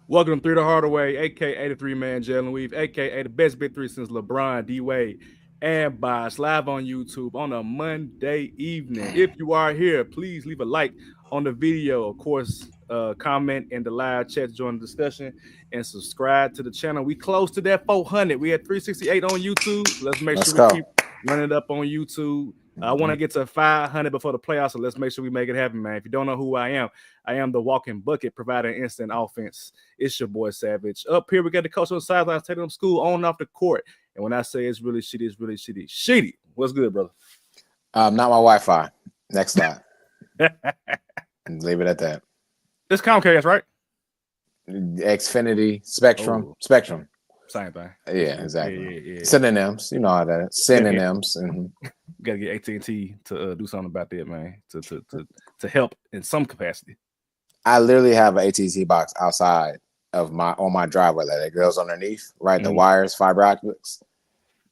Welcome to Three the Hardaway, aka the three-man Jalen Weave, aka the best big three since LeBron, D Wade, and Bosh, live on YouTube on a Monday evening. If you are here, please leave a like on the video. Of course, comment in the live chat to join the discussion and subscribe to the channel. We close to that 400. We had 368 on YouTube, so let's make Let's sure we go. keep running it up on YouTube. I want to get to 500 before the playoffs, so let's make sure we make it happen, man. If you don't know who I am the walking bucket providing instant offense. It's your boy Savage. Up here, we got the coach on the sidelines, taking them school on and off the court. And when I say it's really shitty, it's really shitty. Sheedy, what's good, brother? Not my Wi-Fi. Next slide. And leave it at that. It's Comcast, right? Xfinity, Spectrum, Oh. Spectrum. Same thing. Yeah, exactly. Yeah. Synonyms, you know how that is. Synonyms. We gotta get AT&T to do something about that, man. To help in some capacity. I literally have an AT&T box outside of my driveway that goes underneath, right? The wires, fiber optics,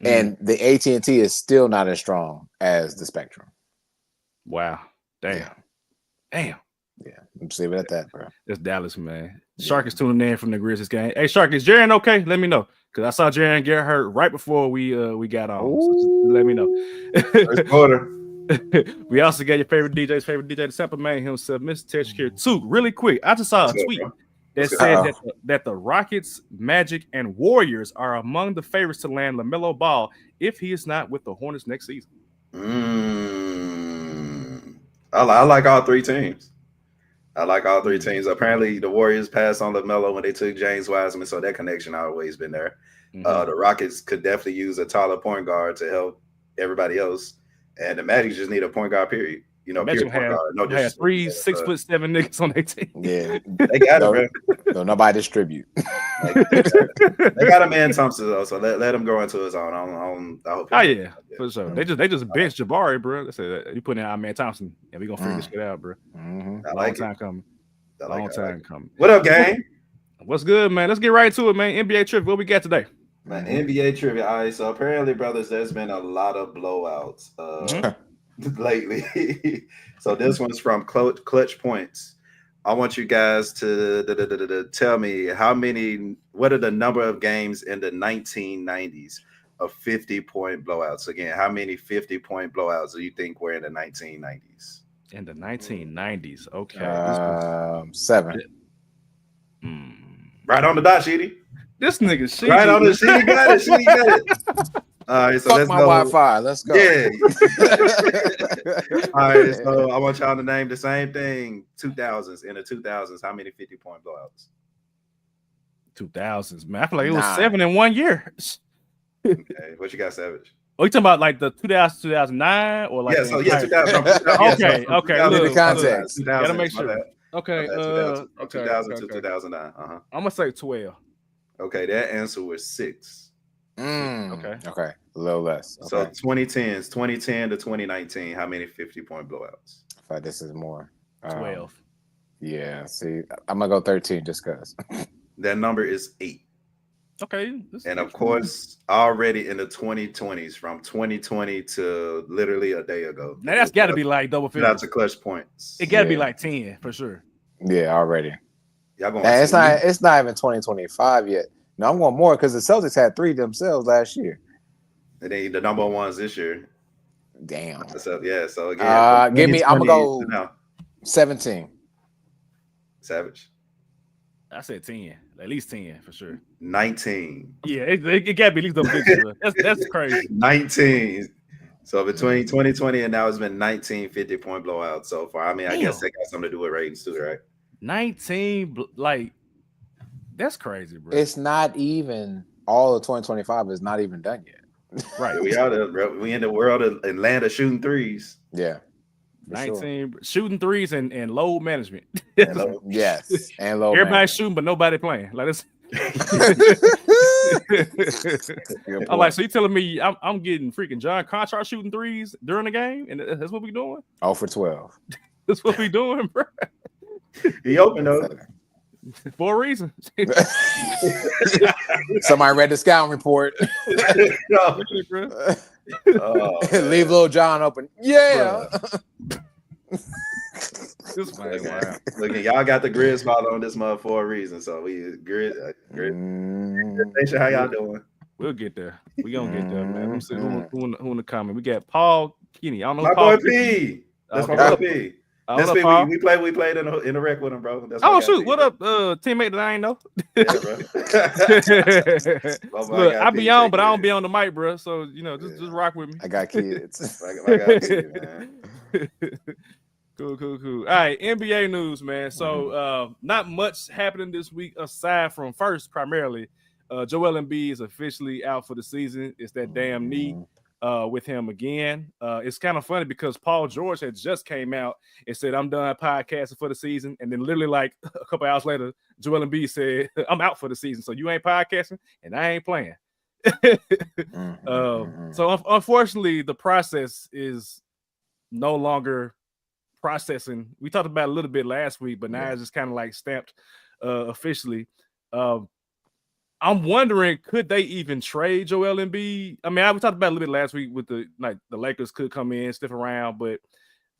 and the AT&T is still not as strong as the Spectrum. Wow, damn. Yeah, let's leave it at that, bro. It's Dallas, man. Shark is tuning in from the Grizzlies game. Hey, Shark, is Jaren okay? Let me know, because I saw Jaren get hurt right before we got on. So let me know. First quarter. We also got your favorite DJ, the sample man himself, Mr. Texture here too. Really quick, I just saw a tweet that said that the Rockets, Magic, and Warriors are among the favorites to land LaMelo Ball if he is not with the Hornets next season. I like all three teams. Apparently, the Warriors passed on LaMelo when they took James Wiseman, so that connection always been there. The Rockets could definitely use a taller point guard to help everybody else, and the Magic just need a point guard. Period. You know, Magic point guard. No, have 3 6'7" niggas on their team. Yeah, they got it, bro. No, nobody distribute. They got a man Thompson though, so let him grow into his own. I hope. Oh yeah, for sure. They just benched Jabari, bro. They said you put in our man Thompson, and we gonna figure this shit out, bro. Long time coming. What up, gang? What's good, man? Let's get right to it, man. NBA trivia. What we got today? Man, NBA trivia. All right, so apparently, brothers, there's been a lot of blowouts lately. So this one's from Clutch Points. I want you guys to tell me what are the number of games in the 1990s of 50-point blowouts? Again, how many 50-point blowouts do you think were in the 1990s? In the 1990s, okay. 7. Right on the dot, Sheedy. This nigga Sheedy. Right on the Sheedy got it. All right, so fuck let's my go. Wi-Fi. Let's go. Yeah. All right, so I want y'all to name the same thing. 2000s. In the 2000s, how many 50-point blowouts? 2000s, man. I feel like it was 7 in 1 year. Okay, what you got, Savage? Oh, you talking about like the 2000 2009 or like 2000. Okay. Look, the context. Gotta make sure. Okay. 2000 to 2009. I'm gonna say 12. Okay, that answer was 6. Okay, a little less. Okay. So 2010 to 2019, how many 50-point blowouts? I thought this is more. 12. Yeah, see, I'm gonna go 13 just because. That number is 8. Okay. And of course, already in the 2020s, from 2020 to literally a day ago. Now that's got to be like double figures. That's a clutch points. It got to be like 10 for sure. Yeah, already. Y'all going it's not even 2025 yet. No, I'm going more because the Celtics had 3 themselves last year. And then the number ones this year. Damn. So yeah. So again, give me. I'm gonna go 17. Savage. I said 10, at least 10 for sure. 19. Yeah, it got to be at least double figures. That's crazy. 19. So between 2020 and now, it's been 19 50-point blowouts so far. I mean, I guess they got something to do with ratings too, right? 19, like that's crazy, bro. It's not even all of 2025 is not even done yet. Right. We in the world of Atlanta shooting threes. Yeah. 19 shooting threes and load management. Yes, and low. Everybody's shooting, but nobody playing. Like this. I'm like, so you telling me I'm getting freaking John Contract shooting threes during the game, and that's what we doing? 0 for 12. That's what we doing, bro. He opened up for a reason. Somebody read the scouting report. Leave little John open. Yeah. This man, wow. Look, y'all got the Grizz spot on this month for a reason. So we Grizz. How y'all doing? We'll get there. We gonna get there, man. Let me see who in the comment. We got Paul Kinney. I don't know My Paul boy P. That's okay. my boy P. That's up, what we played in a rec with him, bro. That's shoot! What up, teammate that I ain't know? Look, I be on, but I don't be on the mic, bro. So just rock with me. I got kids. I got kids, man. Cool. All right, NBA news, man. So not much happening this week aside from first, primarily, Joel Embiid is officially out for the season. It's that damn knee with him again. It's kind of funny because Paul George had just came out and said, I'm done podcasting for the season. And then literally like a couple hours later, Joel Embiid said, I'm out for the season. So you ain't podcasting and I ain't playing. So unfortunately, the process is no longer processing. We talked about it a little bit last week, but now it's just kind of like stamped officially. I'm wondering, could they even trade Joel Embiid? I mean, we talked about it a little bit last week with the Lakers could come in, stiff around, but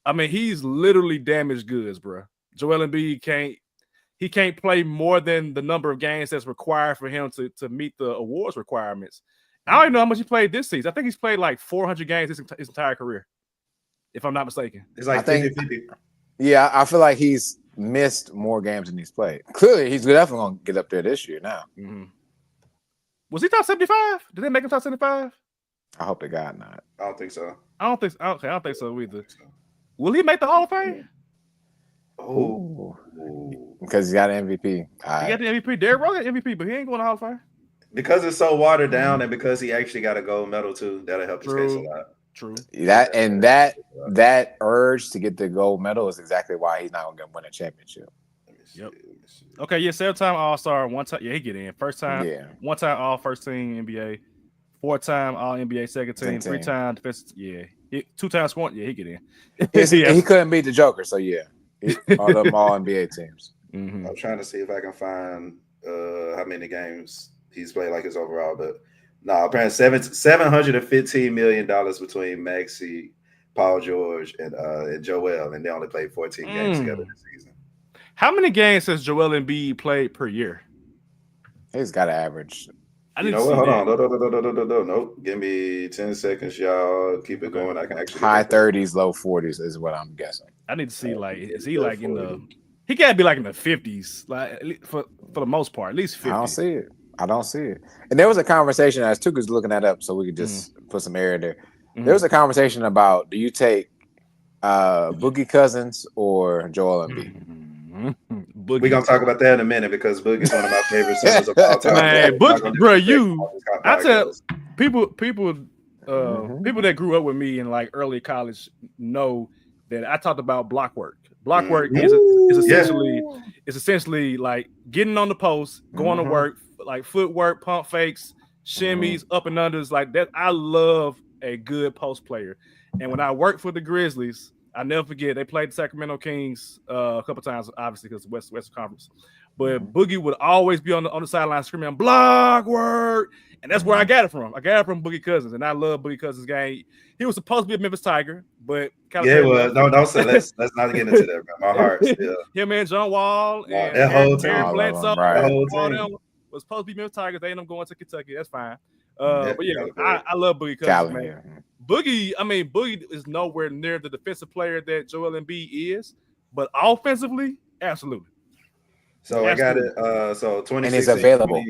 I mean, he's literally damaged goods, bro. Joel Embiid can't play more than the number of games that's required for him to meet the awards requirements. I don't even know how much he played this season. I think he's played like 400 games his entire career, if I'm not mistaken. It's like 50-50. Yeah, I feel like he's missed more games than he's played. Clearly, he's definitely going to get up there this year now. Mm-hmm. Was he top 75? Did they make him top 75? I hope to God not. I don't think so. I don't think so either. Will he make the Hall of Fame? Oh, because he got an MVP. He got the MVP. Derrick Rose got MVP, but he ain't going to Hall of Fame. Because it's so watered down, and because he actually got a gold medal too, that'll help his case a lot. True. That urge to get the gold medal is exactly why he's not going to win a championship. Yep. Okay, yeah, 7-time All-Star, one time, he get in. First time, one time All First Team NBA, 4-time All NBA Second Team, 3-time defensive, 2-time scoring, he get in. He couldn't beat the Joker, so all them All NBA teams. Mm-hmm. I'm trying to see if I can find how many games he's played like his overall, but no, apparently $715 million between Maxey, Paul George, and Joel, and they only played 14 games together this season. How many games has Joel Embiid played per year? He's got an average. You know what? Hold on. Nope. Give me 10 seconds, y'all. Keep it going. I can actually high 30s, low 40s is what I'm guessing. I need to see is he like in the? He gotta be like in the 50s, like for the most part, at least 50. I don't see it. And there was a conversation as Tuka's looking that up, so we could just put some air in there. Mm-hmm. There was a conversation about, do you take Boogie Cousins or Joel Embiid? We're gonna talk about that in a minute because Boogie's one of my favorite centers of all time. Man, bro, I tell people that grew up with me in like early college know that I talked about block work. Block work is essentially like getting on the post, going to work, like footwork, pump fakes, shimmies, up and unders, like that. I love a good post player. And when I worked for the Grizzlies, I never forget, they played the Sacramento Kings a couple times, obviously, because the West Conference. But Boogie would always be on the sideline screaming, block work. And that's where I got it from. I got it from Boogie Cousins, and I love Boogie Cousins' game. He was supposed to be a Memphis Tiger, but don't say let's not get into that, bro. My heart still. Him and John Wall and that whole team, Aaron Bledsoe, them was supposed to be Memphis Tigers. They ended up going to Kentucky. That's fine. But I love Boogie Cousins, man. Boogie is nowhere near the defensive player that Joel Embiid is, but offensively, absolutely. So I got it. So 2016, and he's available.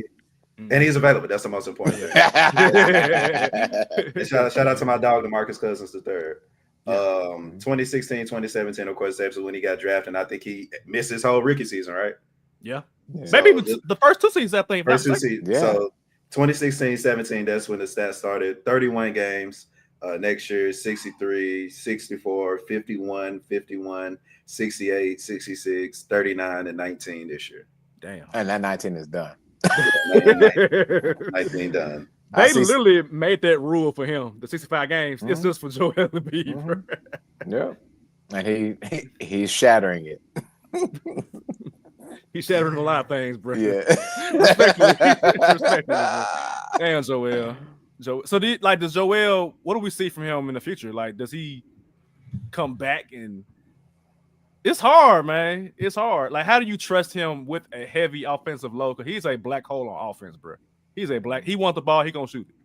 And he's available. That's the most important thing. shout out to my dog, DeMarcus Cousins III. 2016, 2017, of course, that's when he got drafted. And I think he missed his whole rookie season, right? Yeah. Maybe the first two seasons, I think. First two seasons. Yeah. So 2016, 17, that's when the stats started. 31 games. Next year, 63, 64, 51, 51, 68, 66, 39, and 19 this year. Damn. And that 19 is done. 19 done. They literally made that rule for him. The 65 games. It's just for Joel Embiid. Yeah. And he's shattering it. He's shattering a lot of things, bro. Yeah. Respectfully, bro. Damn, Joel. So does Joel, what do we see from him in the future? Like, does he come back and It's hard, man. It's hard. Like, how do you trust him with a heavy offensive load? Because he's a black hole on offense, bro. He's a black. He wants the ball. He gonna shoot it.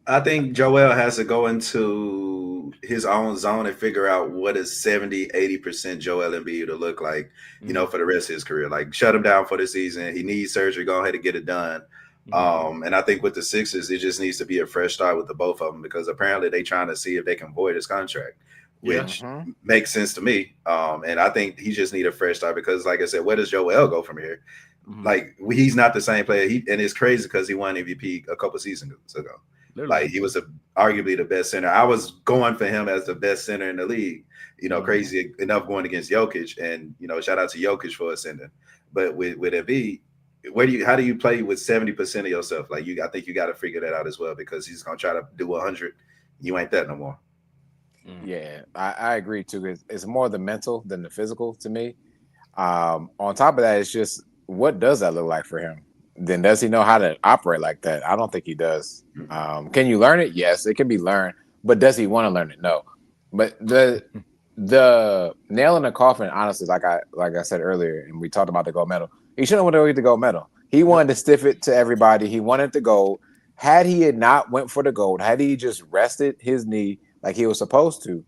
I think Joel has to go into his own zone and figure out what is 70-80% Joel Embiid to look like, for the rest of his career. Like, shut him down for the season. He needs surgery. Go ahead and get it done. And I think with the Sixers, it just needs to be a fresh start with the both of them, because apparently they're trying to see if they can void his contract, which makes sense to me. And I think he just need a fresh start, because, like I said, where does Joel go from here? Like, he's not the same player. And it's crazy because he won MVP a couple seasons ago. Like, he was arguably the best center. I was going for him as the best center in the league. Crazy enough going against Jokic, and shout out to Jokic for ascending. But with Embiid, how do you play with 70% of yourself? Like, I think you got to figure that out as well, because he's gonna try to do 100. You ain't that no more. Yeah, I agree too. It's more the mental than the physical to me. On top of that, it's just, what does that look like for him? Then does he know how to operate like that? I don't think he does. Can you learn it? Yes, it can be learned. But does he want to learn it? No. But the nail in the coffin, honestly, like I said earlier, and we talked about the gold medal, he shouldn't want to get the gold medal. He wanted to stiff it to everybody. He wanted the gold. Had he not went for the gold, had he just rested his knee like he was supposed to,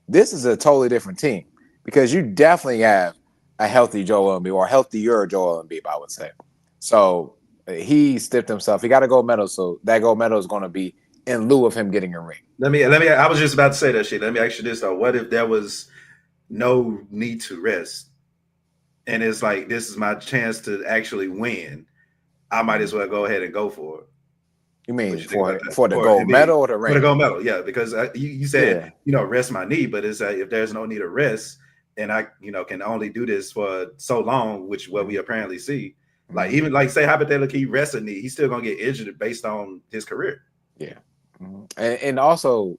this is a totally different team, because you definitely have a healthy Joel Embiid, or healthier Joel Embiid, I would say. So he stiffed himself. He got a gold medal, so that gold medal is going to be in lieu of him getting a ring. Let me. I was just about to say that shit. Let me ask you this though: what if there was no need to rest, and it's like, this is my chance to actually win? I might as well go ahead and go for it. You mean for the gold medal or the ring? For the gold medal, yeah. Because you said, rest my knee, but it's if there's no need to rest, and I can only do this for so long, which what we apparently see. Like, even like, say hypothetically he rests a knee, he's still gonna get injured based on his career. Yeah, and also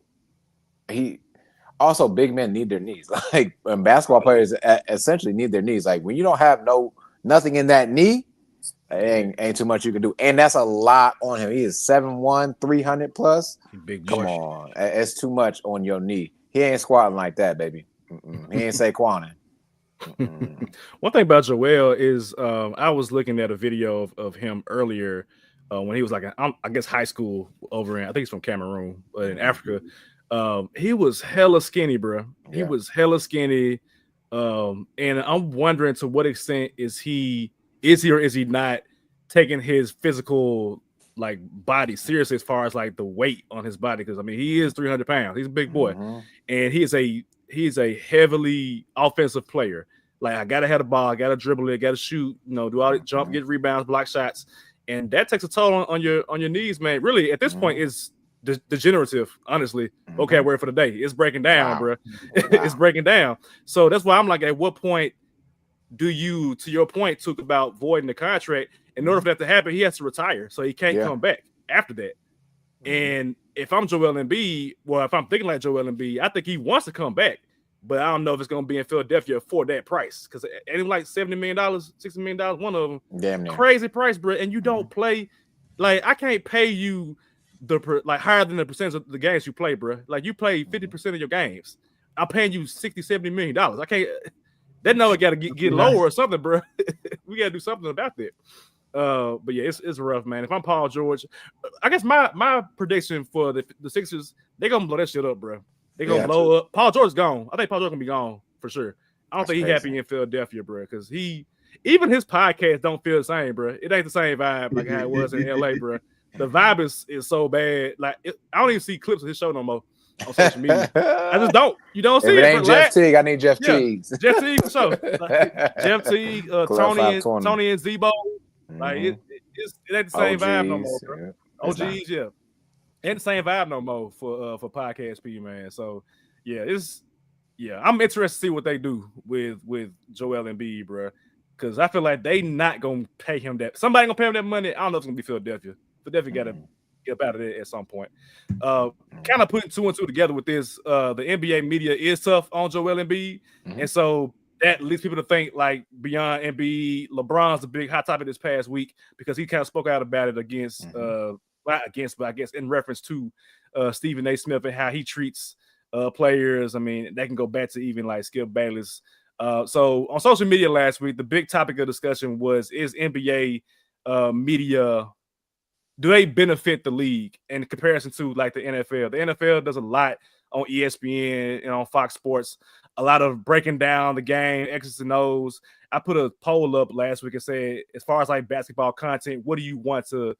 big men need their knees. Like, basketball players essentially need their knees. Like, when you don't have nothing in that knee, ain't too much you can do. And that's a lot on him. He is 7'1", 300 plus. Big Come on, it's too much on your knee. He ain't squatting like that, baby. He ain't Saquoning. One thing about Joel is, I was looking at a video of him earlier when he was like, I guess high school over in, I think he's from Cameroon, but in Africa. He was hella skinny, bro. He was hella skinny. And I'm wondering, to what extent is he or is he not taking his physical, like, body seriously, as far as like the weight on his body? Because I mean, he is 300 pounds. He's a big boy, and he's a heavily offensive player. Like, I gotta have the ball, I gotta dribble it, gotta shoot, do all the jump, get rebounds, block shots, and that takes a toll on your knees, man. Really, at this point, it's degenerative. Honestly, okay, word for the day. It's breaking down, bro. It's breaking down. So that's why I'm like, at what point do you, to your point, talk about voiding the contract? In order for that to happen, he has to retire, so he can't come back after that. And if I'm Joel Embiid, well, if I'm thinking like Joel Embiid, I think he wants to come back, but I don't know if it's going to be in Philadelphia for that price, because it ain't like $70 million, $60 million, one of them. Damn near. Crazy price, bro. And you don't play. Like, I can't pay you higher than the percentage of the games you play, bro. Like, you play 50% of your games. I'm paying you $60-70 million. I can't. That number got to get lower or something, bro. We got to do something about that. But yeah, it's rough, man. If I'm Paul George, I guess my prediction for the Sixers, they're gonna blow that shit up, bro. They're gonna blow up. Paul George is gone. I think Paul George gonna be gone for sure. I don't think he's happy in Philadelphia, bro, because even his podcast don't feel the same, bro. It ain't the same vibe like how it was in LA, bro. The vibe is so bad. Like, I don't even see clips of his show no more on social media. I just don't. You don't see if it. Ain't Jeff Teague, I need Jeff Teague. Jeff Teague for sure. Like, Jeff Teague, Tony and Zebo. Like, it ain't the same vibe no more, bro. OGs, yeah. Ain't the same vibe no more for Podcast P, man. So I'm interested to see what they do with Joel Embiid, bro. Because I feel like they not gonna pay him that. Somebody gonna pay him that money. I don't know if it's gonna be Philadelphia. Philadelphia gotta get up out of there at some point. Kind of putting 2 and 2 together with this. The NBA media is tough on Joel Embiid, and so that leads people to think, like, beyond Embiid, LeBron's a big hot topic this past week, because he kind of spoke out about it against, not against, but I guess in reference to Stephen A. Smith and how he treats players. I mean, that can go back to even like Skip Bayless So on social media last week, the big topic of discussion was: is NBA media, do they benefit the league in comparison to like the NFL? The NFL does a lot on ESPN and on Fox Sports, a lot of breaking down the game, X's and O's. I put a poll up last week and said, as far as like basketball content, what do you want to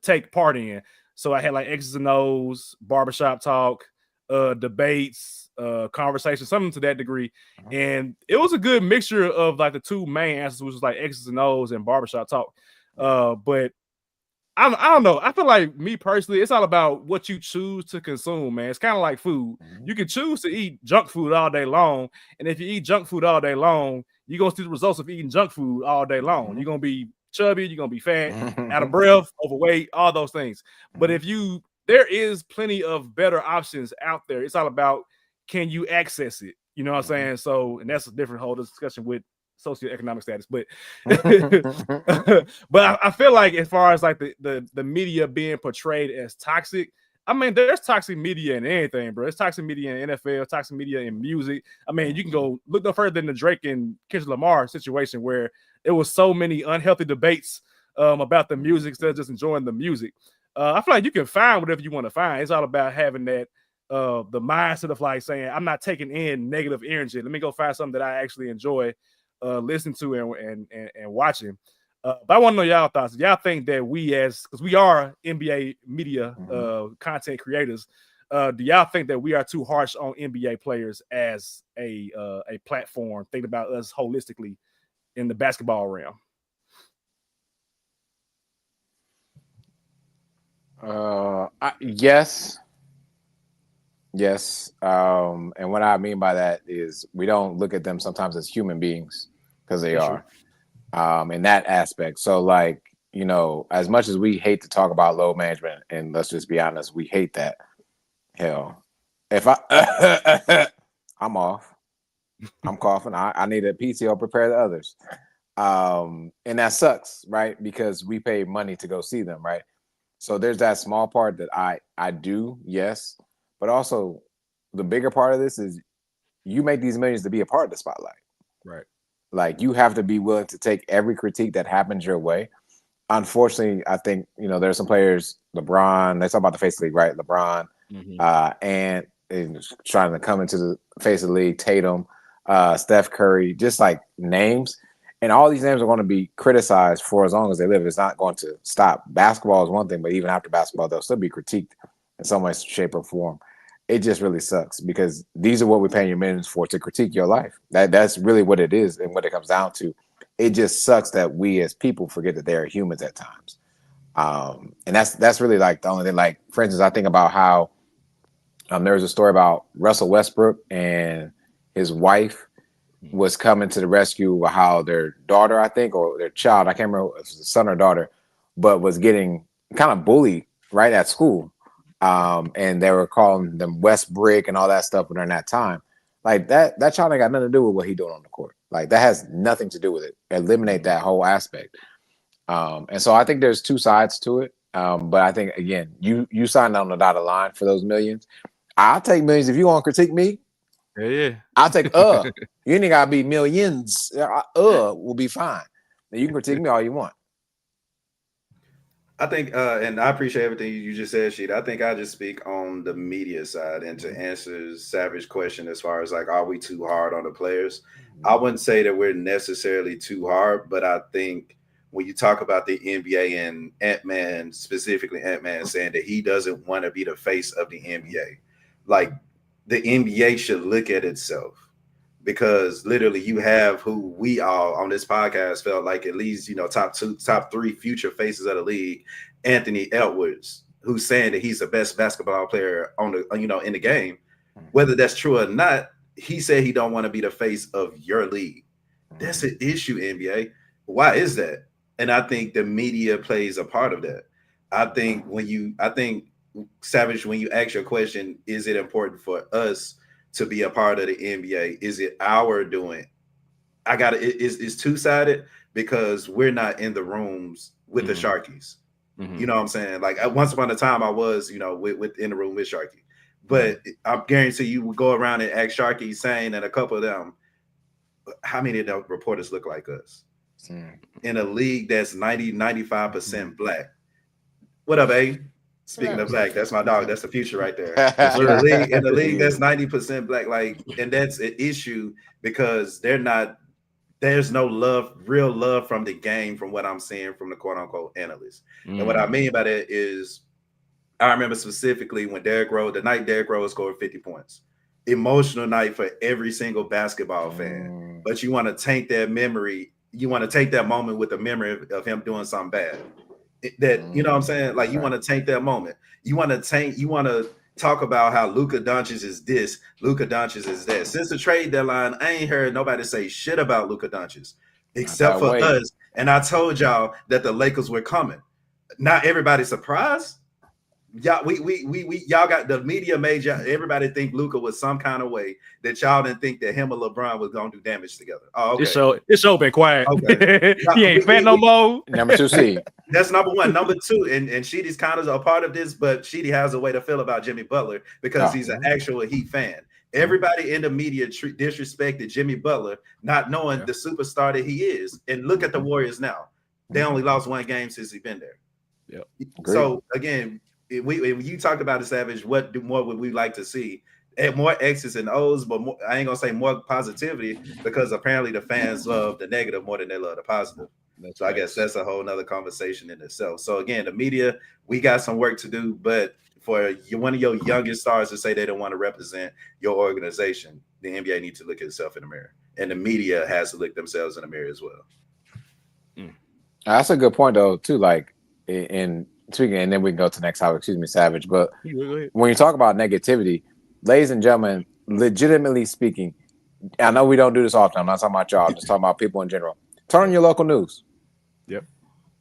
take part in? So I had like X's and O's, barbershop talk, debates, conversation, something to that degree. And it was a good mixture of like the two main answers, which was like X's and O's and barbershop talk. But I don't know. I feel like, me personally, it's all about what you choose to consume, man. It's kind of like food. You can choose to eat junk food all day long, and if you eat junk food all day long, you're gonna see the results of eating junk food all day long. You're gonna be chubby, you're gonna be fat, out of breath, overweight, all those things. But there is plenty of better options out there. It's all about, can you access it? You know what I'm saying? So, and that's a different whole discussion with socioeconomic status, but but I feel like, as far as like the media being portrayed as toxic, I mean, there's toxic media in anything, bro. There's toxic media in NFL, toxic media in music. I mean, you can go look no further than the Drake and Kendrick Lamar situation, where there was so many unhealthy debates about the music instead of just enjoying the music. I feel like you can find whatever you want to find. It's all about having that the mindset of like saying, I'm not taking in negative energy. Let me go find something that I actually enjoy listening to and watching. But I want to know y'all thoughts. Y'all think that because we are NBA media content creators, do y'all think that we are too harsh on NBA players as a platform, thinking about us holistically in the basketball realm? Yes. And what I mean by that is, we don't look at them sometimes as human beings, because they are in that aspect. So, like, as much as we hate to talk about load management, and let's just be honest, we hate that. Hell, if I'm off, I'm coughing, I need a PTO, prepare the others. And that sucks, right? Because we pay money to go see them, right? So there's that small part that I do, yes. But also, the bigger part of this is, you make these millions to be a part of the spotlight. Right. Like, you have to be willing to take every critique that happens your way. Unfortunately, I think, there's some players, LeBron, they talk about the face of the league, right? LeBron, and trying to come into the face of the league, Tatum, Steph Curry, just like names. And all these names are going to be criticized for as long as they live. It's not going to stop. Basketball is one thing, but even after basketball, they'll still be critiqued in some way, shape, or form. It just really sucks, because these are what we're paying your millions for, to critique your life. That's really what it is, and what it comes down to. It just sucks that we as people forget that they are humans at times. And that's really like the only thing. Like, for instance, I think about how there was a story about Russell Westbrook and his wife was coming to the rescue, how their daughter, I think, or their child, I can't remember if it was a son or daughter, but was getting kind of bullied right at school. And they were calling them West Brick and all that stuff during that time. Like, that child ain't got nothing to do with what he's doing on the court. Like, that has nothing to do with it. Eliminate that whole aspect. And so I think there's two sides to it. But I think, again, you signed on the dotted line for those millions. I'll take millions if you want to critique me. Yeah. I'll take you ain't gotta be millions. Will be fine. You can critique me all you want. I think, and I appreciate everything you just said, Sheet. I think I just speak on the media side, and to answer Savage question as far as like, are we too hard on the players? I wouldn't say that we're necessarily too hard, but I think when you talk about the NBA and Ant-Man, specifically Ant-Man saying that he doesn't want to be the face of the NBA, like, the NBA should look at itself, because literally you have who we all on this podcast felt like at least, top 3 future faces of the league, Anthony Edwards, who's saying that he's the best basketball player on the, in the game. Whether that's true or not, he said he don't want to be the face of your league. That's an issue, NBA. Why is that? And I think the media plays a part of that. I think Savage, when you ask your question, is it important for us to be a part of the NBA? Is it our doing? It's two-sided, because we're not in the rooms with the Sharkies. You know what I'm saying? Like, once upon a time I was, in the room with Sharky. But I guarantee you will go around and ask Sharky, Sane, and a couple of them, how many of the reporters look like us? In a league that's 95% black. What up, A? Speaking of black, that's my dog. That's the future right there. In the league that's 90% black, like, and that's an issue because there's no real love from the game, from what I'm seeing from the quote unquote analysts. And what I mean by that is, I remember specifically when the night Derrick Rose scored 50 points. Emotional night for every single basketball fan. But you want to taint that memory. You want to take that moment with the memory of him doing something bad. You know what I'm saying? Like, you want to taint that moment. You want to talk about how Luka Doncic is this, Luka Doncic is that. Since the trade deadline, I ain't heard nobody say shit about Luka Doncic except for us. And I told y'all that the Lakers were coming. Not everybody surprised. Y'all, y'all got the media made everybody think Luka was some kind of way that y'all didn't think that him and LeBron was gonna do damage together. Oh, okay. It's show been quiet. Okay. He ain't fat no more. Number 2 seed. That's number one. Number two, and Sheedy's kind of a part of this, but Sheedy has a way to feel about Jimmy Butler because he's an actual Heat fan. Everybody in the media disrespected Jimmy Butler, not knowing the superstar that he is. And look at the Warriors now. They only lost one game since he's been there. Yeah. So again, when you talk about the Savage, what more would we like to see? And more X's and O's, but more, I ain't gonna say more positivity because apparently the fans love the negative more than they love the positive. So I guess that's a whole nother conversation in itself. So again, the media, we got some work to do, but for one of your youngest stars to say they don't want to represent your organization, the NBA needs to look at itself in the mirror, and the media has to look themselves in the mirror as well. That's a good point though, too. Like in speaking, and then we can go to the next topic. Excuse me, Savage. But when you talk about negativity, ladies and gentlemen, legitimately speaking, I know we don't do this often. I'm not talking about y'all. I'm just talking about people in general. Turn on your local news. Yep.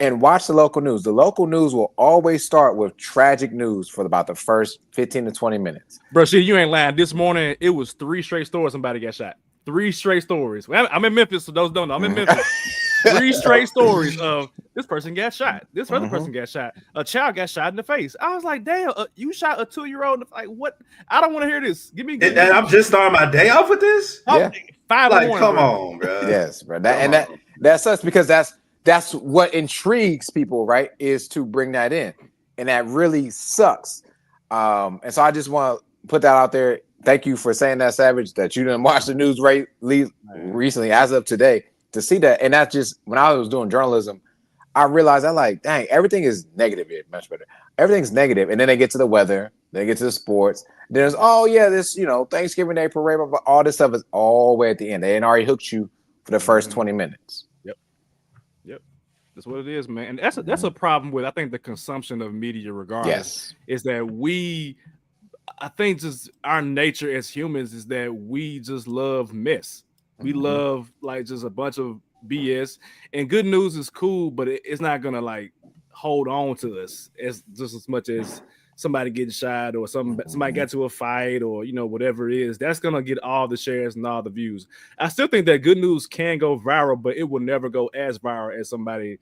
And watch the local news. The local news will always start with tragic news for about the first 15 to 20 minutes. Bro, shit, you ain't lying. This morning, it was 3 straight stories somebody got shot. 3 straight stories. I'm in Memphis, so those don't know. I'm in Memphis. 3 straight stories of this person got shot. This other person got shot. A child got shot in the face. I was like, damn, you shot a 2-year-old. Like, what? I don't want to hear this. Give me. And I'm just starting my day off with this. Yeah. 5 like, one, come bro. on, bro. Yes, bro. That sucks because that's what intrigues people, right? Is to bring that in, and that really sucks. And so I just want to put that out there. Thank you for saying that, Savage. That you didn't watch the news recently, as of today, to see that. And that's just when I was doing journalism, I realized I'm like, dang, everything is negative here. Much better. Everything's negative, and then they get to the weather, they get to the sports. There's this, Thanksgiving Day parade, but all this stuff is all the way at the end. They ain't already hooked you for the first 20 minutes. Yep. That's what it is, man. And that's a problem with, I think, the consumption of media regardless. Is that I think just our nature as humans is that we just love mess. We love like just a bunch of BS, and good news is cool, but it's not gonna like hold on to us as much as somebody getting shot or somebody got to a fight or whatever it is. That's gonna get all the shares and all the views. I still think that good news can go viral, but it will never go as viral as somebody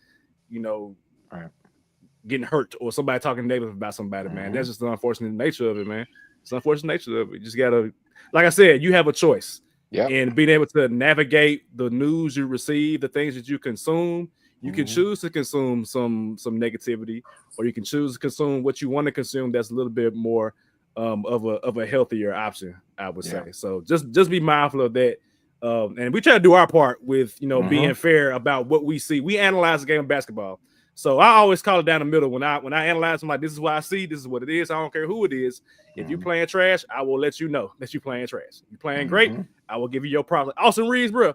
getting hurt or somebody talking negative about somebody. Man, that's just the unfortunate nature of it, man. It's the unfortunate nature of it. You just gotta, like I said, you have a choice. Yeah. And being able to navigate the news you receive, the things that you consume, you can choose to consume some negativity, or you can choose to consume what you want to consume. That's a little bit more of a healthier option, I would say. So just be mindful of that. And we try to do our part with being fair about what we see. We analyze the game of basketball. So I always call it down the middle when I analyze. I'm like, this is what I see. This is what it is. I don't care who it is. If you're playing trash, I will let you know that you're playing trash. If you're playing great, I will give you your props. Austin Reeves, bro,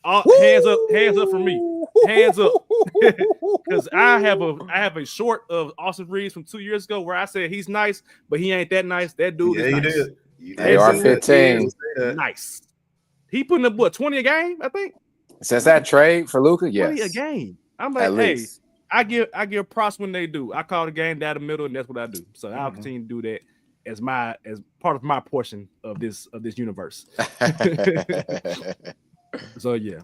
hands up for me, hands up, because I have a short of Austin Reeves from 2 years ago where I said he's nice, but he ain't that nice. That dude is nice. They are 15. Nice. He putting up what 20 a game, I think. Since that trade for Luka, yes, 20 a game. I'm like, hey. I give props when they do. I call the game down the middle, and that's what I do. So I'll continue to do that as part of my portion of this universe. So yeah,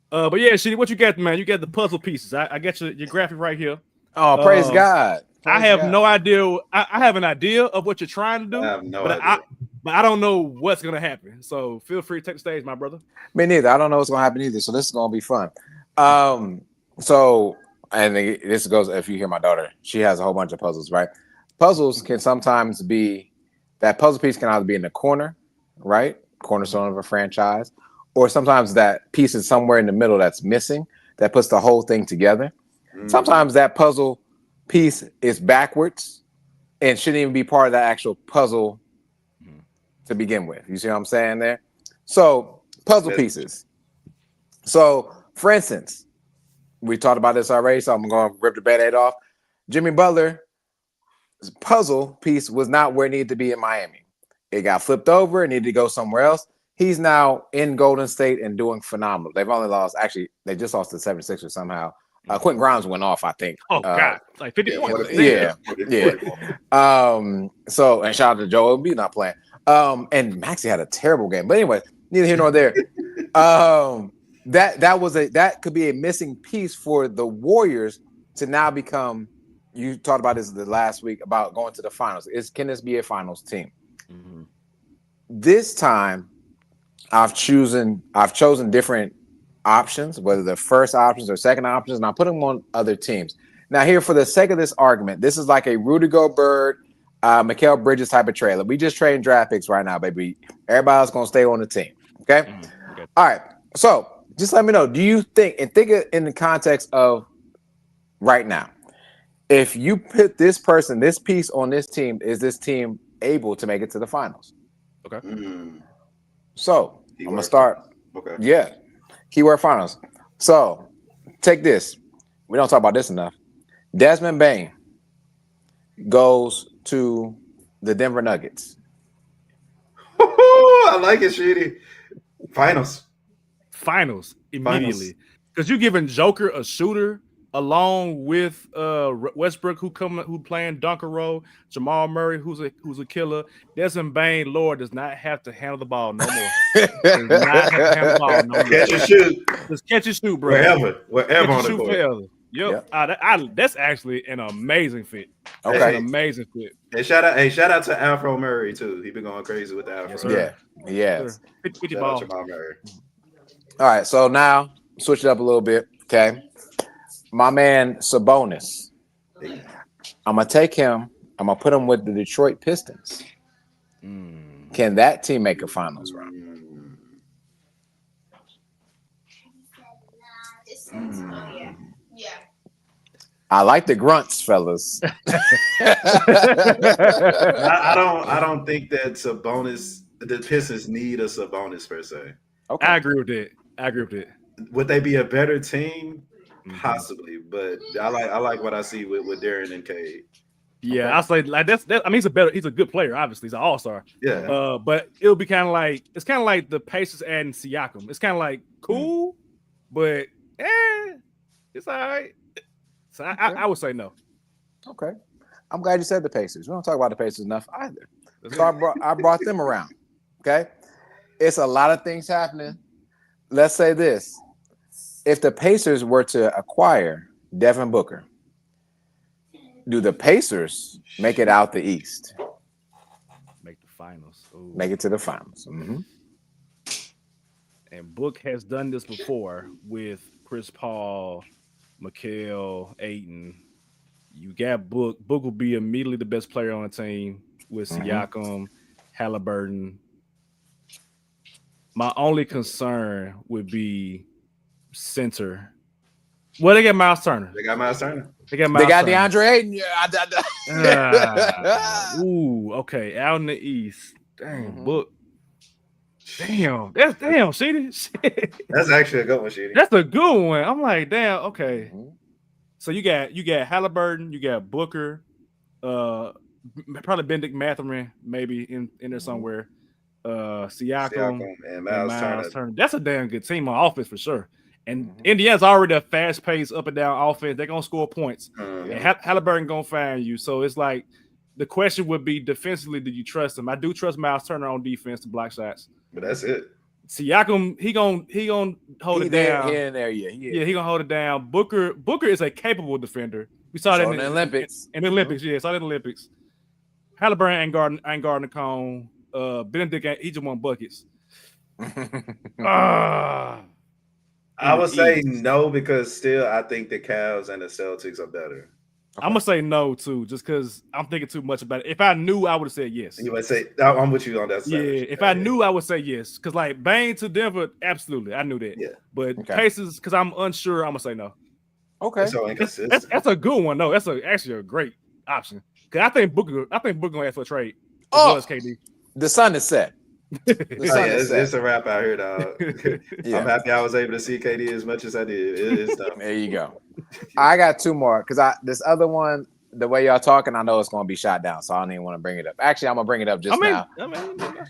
but yeah, Sheedy, what you got, man? You got the puzzle pieces. I got your graphic right here. Oh, praise God! I have no idea. I have an idea of what you're trying to do. I have no but idea. I don't know what's gonna happen. So feel free to take the stage, my brother. Me neither. I don't know what's gonna happen either. So this is gonna be fun. So and this goes. If you hear my daughter, she has a whole bunch of puzzles. Right? Puzzles can sometimes be that puzzle piece can either be in the corner, right, cornerstone of a franchise, or sometimes that piece is somewhere in the middle that's missing that puts the whole thing together. Sometimes that puzzle piece is backwards and shouldn't even be part of that actual puzzle to begin with. You see what I'm saying there? So puzzle pieces. So for instance, we talked about this already, so I'm going to rip the Band-Aid off. Jimmy Butler's puzzle piece was not where it needed to be in Miami. It got flipped over. It needed to go somewhere else. He's now in Golden State and doing phenomenal. They've only lost, actually, they just lost to the 76ers somehow. Quentin Grimes went off, I think. Oh, God. Like 50 points. Yeah. So, and shout out to Joel Embiid not playing. And Maxey had a terrible game. But anyway, neither here nor there. That could be a missing piece for the Warriors to now become. You talked about this the last week about going to the finals. Can this be a finals team? Mm-hmm. This time, I've chosen different options, whether the first options or second options, and I put them on other teams. Now, here for the sake of this argument, this is like a Rudy Gobert, Mikal Bridges type of trailer. We just trading draft picks right now, baby. Everybody else gonna stay on the team. Okay? Mm-hmm. Okay. All right. So just let me know. Do you think it in the context of right now? If you put this piece on this team, is this team able to make it to the finals? Okay. So I'm gonna start. Okay. Yeah. Keyword finals. So take this. We don't talk about this enough. Desmond Bane goes to the Denver Nuggets. I like it, Sheedy. Finals immediately. Because you're giving Joker a shooter along with Westbrook, who playing dunker role, Jamal Murray, who's a killer. Desmond Bane, Lord, does not have to handle the ball no more. Does not have to handle the ball no more. Catch and shoot. Just catch and shoot, bro. Wherever on the court. Yep. That's actually an amazing fit. Okay. An amazing fit. Hey, shout out to Afro Murray too. He been going crazy with the Afro. Yes. 50 ball. Jamal Murray. All right, so now switch it up a little bit. Okay. My man Sabonis. I'm gonna take him. I'm gonna put him with the Detroit Pistons. Can that team make a finals run? I like the grunts, fellas. I don't think that Sabonis, the Pistons need a Sabonis per se. Okay. I agree with it. Would they be a better team? Possibly, but I like what I see with Darren and Cade. Yeah, okay. I say like that's. I mean, he's a good player. Obviously, he's an all-star. Yeah. But it'll be kind of like the Pacers adding Siakam. It's kind of like cool, but it's all right. So I would say no. Okay, I'm glad you said the Pacers. We don't talk about the Pacers enough either. So I brought them around. Okay, it's a lot of things happening. Let's say this. If the Pacers were to acquire Devin Booker, do the Pacers make it out the East? Make the finals. Ooh. Make it to the finals. Mm-hmm. And Book has done this before with Chris Paul, Mikal, Ayton. You got Book. Book will be immediately the best player on the team with Siakam, Halliburton. My only concern would be center. Well, they got Miles Turner. They got DeAndre Ayton. Ooh, okay. Out in the East. Dang, Book. Damn. That's Sheedy. That's actually a good one, Sheedy. That's a good one. I'm like, damn, okay. So you got Halliburton, you got Booker, probably Benedict Mathurin, maybe in there somewhere. Siakam and Miles Turner. That's a damn good team on offense for sure. And Indiana's already a fast-paced up and down offense. They're gonna score points. And Halliburton gonna find you. So it's like the question would be defensively, do you trust him? I do trust Miles Turner on defense to block shots. But that's it. Siakam, he gonna hold it down. Here and there, he gonna hold it down. Booker is a capable defender. We saw that in the Olympics. In the Olympics, yeah, saw that in the Olympics. Halliburton ain't guarding the cone. Benedict, he just won buckets. I would say no because still I think the Cavs and the Celtics are better. Okay. I'm gonna say no too, just because I'm thinking too much about it. If I knew, I would have said yes. You would say I'm with you on that. Yeah, if I knew, I would say yes. Because like Bane to Denver, absolutely, I knew that. Yeah, but Pacers, because I'm unsure, I'm gonna say no. Okay, so inconsistent. That's a good one. No, that's actually a great option. Because I think Booker gonna ask for a trade. KD. The sun is set. It's a wrap out here, dog. I'm happy I was able to see KD as much as I did. It's tough. There you go. I got two more because this other one, the way y'all talking, I know it's going to be shot down, so I don't even want to bring it up. Actually, I'm gonna bring it up now.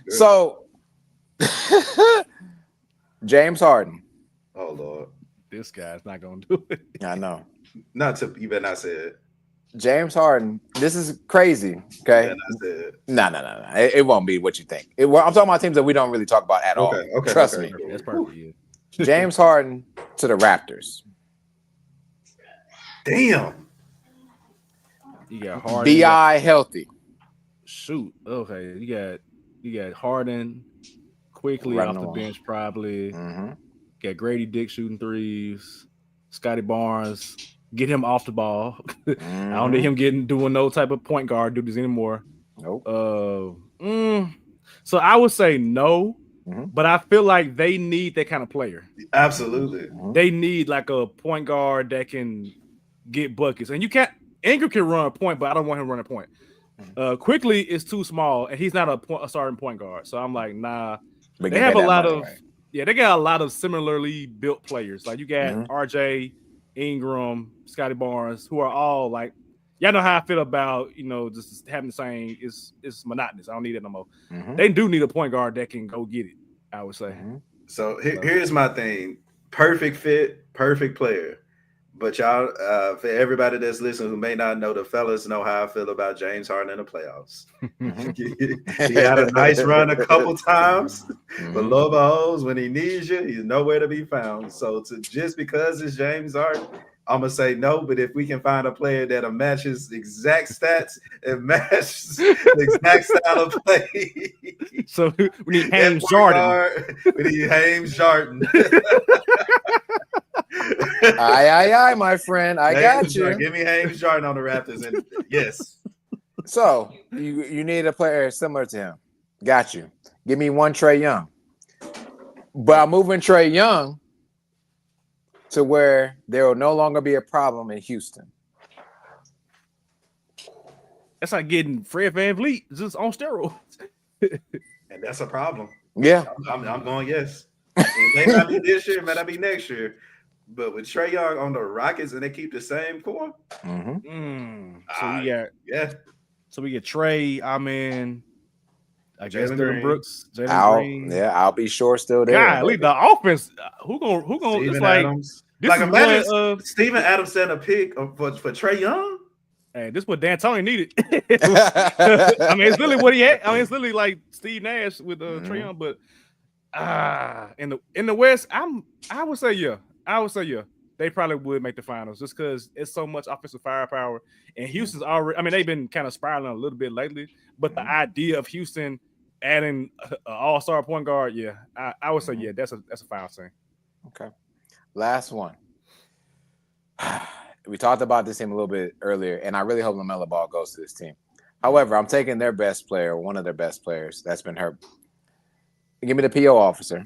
So, James Harden. Oh Lord, this guy's not gonna do it. I know. You better not say it. James Harden, this is crazy. Okay, no. It won't be what you think. I'm talking about teams that we don't really talk about at all. Okay, trust me. That's perfect. Yeah. James Harden to the Raptors. Damn. You got Harden. BI healthy. Shoot. Okay. You got Harden quickly off the bench probably. Mm-hmm. Got Grady Dick shooting threes. Scotty Barnes. Get him off the ball. I don't need him doing no type of point guard duties anymore. Nope. So I would say no, but I feel like they need that kind of player. Absolutely. They need like a point guard that can get buckets. And Ingram can run a point, but I don't want him running a point. Quickly is too small, and he's not a starting point guard. So I'm like, nah. They have a lot of they got a lot of similarly built players. Like you got RJ, Ingram, Scotty Barnes, who are all like, y'all know how I feel about, just having the same, it's monotonous. I don't need it no more. They do need a point guard that can go get it, I would say. So here's my thing. Perfect fit, perfect player. But y'all, for everybody that's listening who may not know, the fellas know how I feel about James Harden in the playoffs. He had a nice run a couple times, but lo behold, when he needs you, he's nowhere to be found. So just because it's James Harden, I'm gonna say no. But if we can find a player that matches exact stats and matches the exact style of play, so we need James Harden. We need James Harden. Aye, my friend. I got you. Give me James Harden on the Raptors, and yes. So you need a player similar to him. Got you. Give me one Trae Young. But I'm moving Trae Young to where there will no longer be a problem in Houston. That's like getting Fred VanVleet just on steroids. And that's a problem. Yeah. I'm going yes. It may not be this year, it may not be next year. But with Trae Young on the Rockets and they keep the same core, So we get Trae. I'm in. I guess Jalen Brooks, Jalen Green. Yeah, I'll be sure still there. God, leave the offense. Who gonna? Steven it's like Adams. This like imagine one, Steven Adams sent a pick for Trae Young. Hey, this is what D'Antoni needed. I mean, it's literally what he had. I mean, it's literally like Steve Nash with Trae Young. But in the West, I would say yeah. They probably would make the finals just because it's so much offensive firepower. And Houston's already. I mean, they've been kind of spiraling a little bit lately. But the idea of Houston adding an all-star point guard, yeah, I would say yeah. That's a final thing. Okay. Last one. We talked about this team a little bit earlier, and I really hope LaMelo Ball goes to this team. However, I'm taking their best player, one of their best players that's been hurt. Give me the PO officer.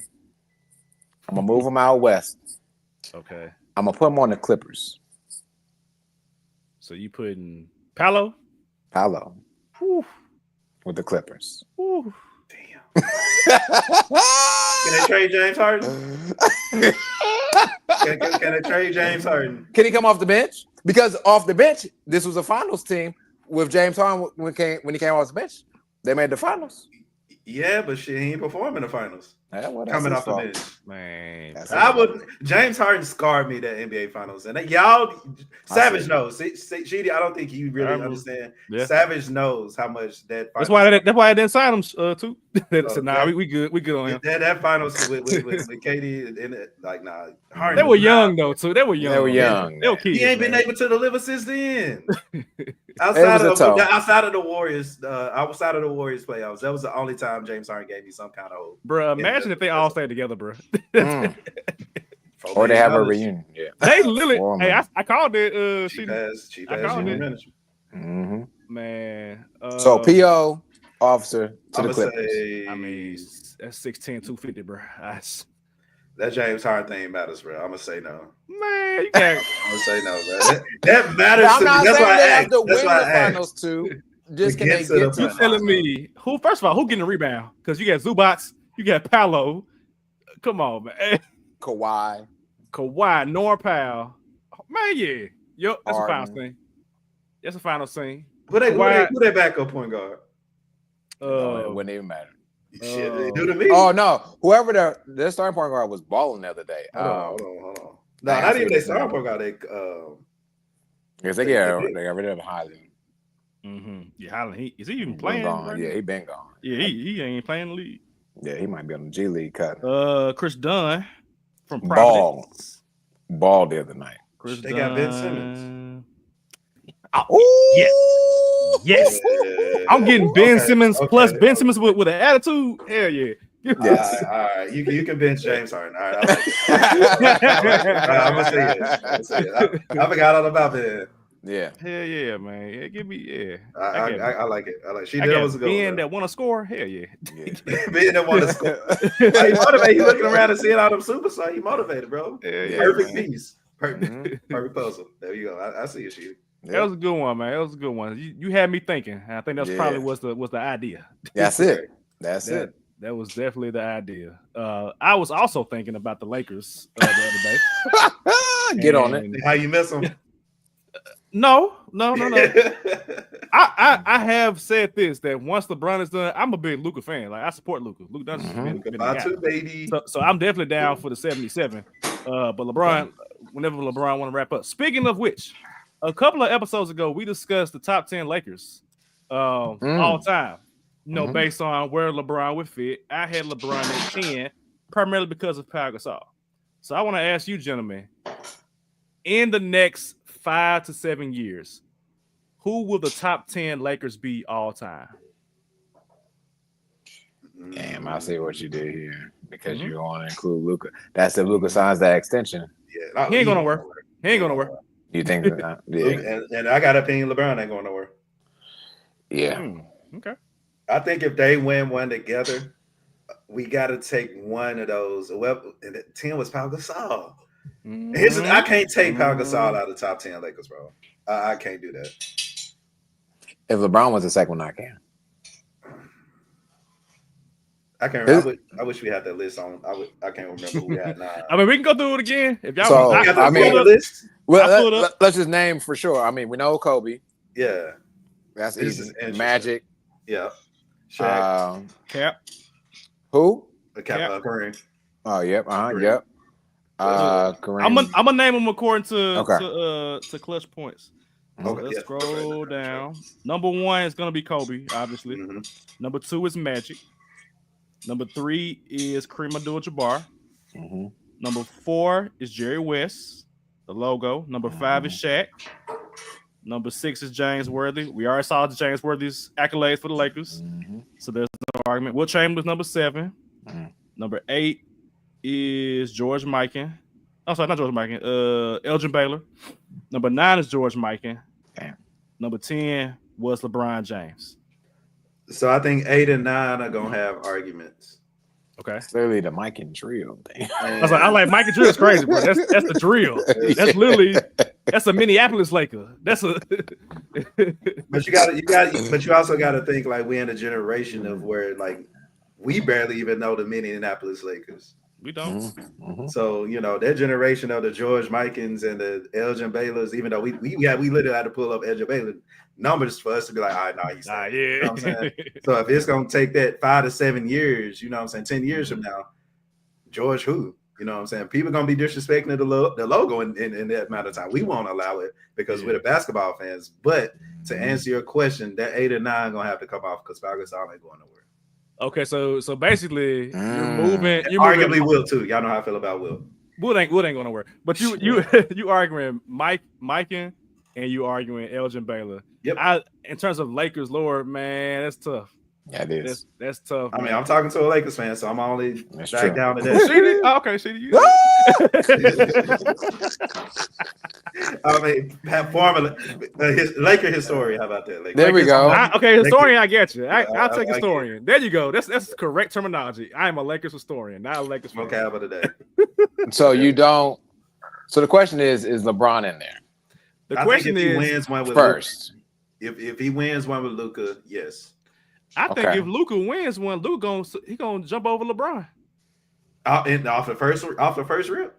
I'm going to move him out west. Okay. I'm going to put him on the Clippers. So you putting Paolo? Paolo. Whew. With the Clippers. Whew. Damn. Can they trade James Harden? Can they trade James Harden? Can he come off the bench? Because off the bench, this was a finals team with James Harden when he came off the bench. They made the finals. Yeah, but shit, he ain't performing in the finals. Yeah, well, that's Coming his off the fault. bench. Man, That's I his fault. would. James Harden scarred me that NBA Finals, and y'all, Savage knows. Sheedy, I don't think you really understand. Yeah. Savage knows how much that. That's why I didn't sign him too. They said, nah, we good on him. That finals with KD and it, like nah. Harden They were young though too. They were young. They were young. They were kids. He ain't been man. able to deliver since then. Outside Outside of the Warriors playoffs, that was the only time James Harden gave me some kind of hope. Bro, imagine if they all stayed together, bro. Or they have a reunion. Yeah, they literally. Hey, I called it. Cheap ass management. Mm-hmm. Man. So PO officer to the Clippers. I mean, that's 6'10", 250, bro. That James Harden thing matters, bro. I'm gonna say no. Man, you can't. I'm gonna say no, bro. That matters to me. That's why I asked. That's why I asked. Two. Just can they get to you telling me who? First of all, who getting the rebound? Because you got Zubats, you got Paolo. Come on, man. Kawhi, Norm Powell. Man, yeah. Yo, that's a final thing. That's a final scene. Who they backup point guard? It wouldn't even matter. Shit, they do to me. Oh no! Whoever their starting point guard was balling the other day. Hold on. No, not even their starting point guard. Because they got rid of Highland. Mm-hmm. Yeah, Highland. Is he even playing? Gone. Yeah, he been gone. Yeah, he ain't playing the league. Yeah, he might be on the G League cut. Chris Dunn from Providence. Ball the other night. They got Ben Simmons. Oh, yes. I'm getting Ben Simmons plus Ben Simmons with an attitude. Hell yeah. Yes. All right. You can bench James Harden. All right, I like it. I'm gonna say it. I forgot all about that. Yeah. Hell yeah, man. Yeah, give me I like it. I like. That was a good Ben that want to score. Hell yeah. Ben that want to score. He motivated. He looking around and seeing all them superstars. He motivated, bro. Yeah, perfect piece. Perfect puzzle. There you go. I see you, Sheedy. That was a good one, man. That was a good one. You had me thinking. I think that's probably was the idea. That's it. That's it. That was definitely the idea. I was also thinking about the Lakers the other day. Get on it. How you miss them? No. I have said this, that once LeBron is done, I'm a big Luka fan. Like I support Luka. Luka does baby. So I'm definitely down for the 77. But LeBron, whenever LeBron want to wrap up. Speaking of which, a couple of episodes ago, we discussed the top 10 Lakers all time. Based on where LeBron would fit. I had LeBron at 10, primarily because of Pau Gasol. So I want to ask you, gentlemen, in the next 5 to 7 years, who will the top 10 Lakers be all time? Damn, I see what you did here because you want to include Luka. That's if Luka signs that extension. Yeah, he ain't going nowhere. He ain't going nowhere. You think that? Yeah. And I got an opinion. LeBron ain't going nowhere. Yeah. Okay. I think if they win one together, we got to take one of those. Well, 10 was Pau Gasol. I can't take Pau Gasol out of the top 10 Lakers, bro. I can't do that. If LeBron was the second one, I can. I can't remember. I wish we had that list on. I can't remember who we had now. I mean, we can go through it again if y'all so, want. list. Well, let's just name for sure. I mean, we know Kobe. Yeah, that's easy. Magic. Yeah. Shaq. Cap. Who? Cap. Curry. Oh, yep. Yep. I'm gonna name them according to clutch points. Okay, let's scroll down. Number 1 is gonna be Kobe, obviously. Number 2 is Magic. Number 3 is Kareem Abdul-Jabbar. Number 4 is Jerry West, the logo. Number 5 is Shaq. Number 6 is James Worthy. We already saw the James Worthy's accolades for the Lakers, so there's no argument. Will Chamberlain's number 7. Number 8 is George Mikan. Oh, sorry, not George Mikan. Elgin Baylor. Number 9 is George Mikan. Number 10 was LeBron James. So I think 8 and 9 are gonna have arguments. Okay. Clearly the Mikan drill thing. I like Mikan drill is crazy, bro. That's the drill. That's literally that's a Minneapolis Laker. That's a But you also gotta think like we're in a generation of where like we barely even know the Minneapolis Lakers. We don't. Mm-hmm. So that generation of the George Mikens and the Elgin Baylors, even though we literally had to pull up Elgin Baylor numbers for us to be like, all right, nah, he's Yeah. You know what I'm saying? So if it's gonna take that 5 to 7 years, 10 years from now, George who? You know what I'm saying? People gonna be disrespecting the logo in that amount of time. We won't allow it because we're the basketball fans. But to answer your question, that 8 or 9 gonna have to come off because Pau Gasol ain't going nowhere. Okay, so basically you're moving. Arguably Will too. Y'all know how I feel about Will. Will ain't going nowhere. But you arguing Mikan and you arguing Elgin Baylor. Yep. In terms of Lakers, Lord, man, that's tough. Yeah, it is. That's tough. I mean, I'm talking to a Lakers fan, so I'm only back down to that. Sheedy? Oh, okay, Sheedy. I mean, have formula. Laker historian. How about that? There we go. Okay, historian. I get you. I'll take historian. There you go. That's correct terminology. I am a Lakers historian, not a Lakers fan. Okay, how about today? So you don't. So the question is LeBron in there? The question is, if he wins one with first. Luka, if he wins one with Luka, yes. I think if Luka wins one, Luka gonna jump over LeBron. Off the first rip.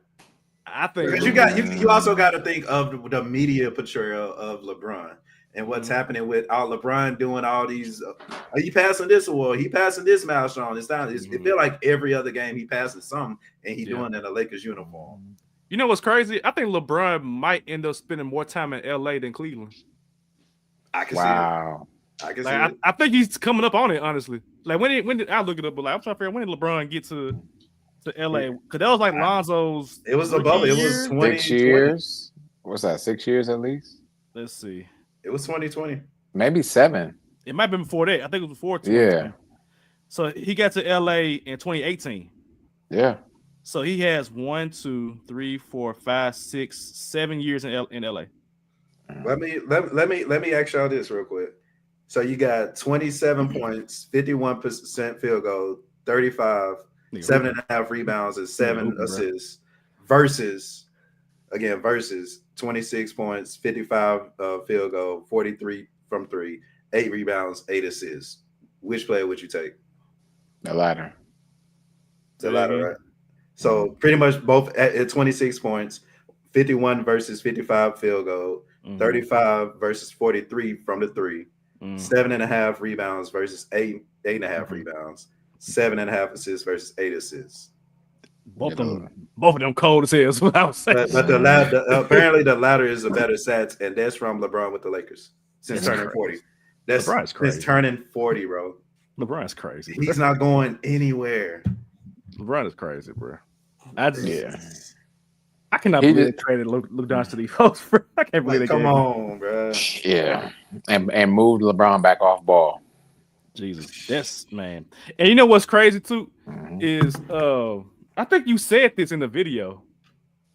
I think because you also got to think of the media portrayal of LeBron and what's happening with LeBron doing all these. He passing this award, he passing this milestone. It feel like every other game he passes something, and he doing it in a Lakers uniform. You know what's crazy? I think LeBron might end up spending more time in LA than Cleveland. I can see it. I can see it. I think he's coming up on it, honestly. Like when did I look it up? But like I'm trying to figure out when did LeBron get to LA? Because that was like Lonzo's. It was above. It was 6 years. What's that? 6 years at least. Let's see. It was 2020. Maybe 7. It might have been before that. I think it was before. Yeah. So he got to LA in 2018. Yeah. So he has 1, 2, 3, 4, 5, 6, 7 years in LA. Let me ask y'all this real quick. So you got 27 points, 51% field goal, 35, 7.5 rebounds, and 7 assists versus 26 points, 55 field goal, 43 from 3, 8 rebounds, 8 assists. Which player would you take? The latter. The latter, right? So pretty much both at 26 points, 51 versus 55 field goal, 35 versus 43 from the 3. 7.5 rebounds versus 8.5 rebounds, 7.5 assists versus 8 assists. Both of them cold as hell. Is what I was saying. But apparently the latter is a better stats, and that's from LeBron with the Lakers since turning 40. That's LeBron's crazy. Since turning 40, bro. LeBron's crazy. He's not going anywhere. LeBron is crazy, bro. I cannot believe they traded Luke Doncic to these folks. I can't believe they come on, bro. Yeah, and moved LeBron back off ball. Jesus, that's man. And you know what's crazy too is I think you said this in the video.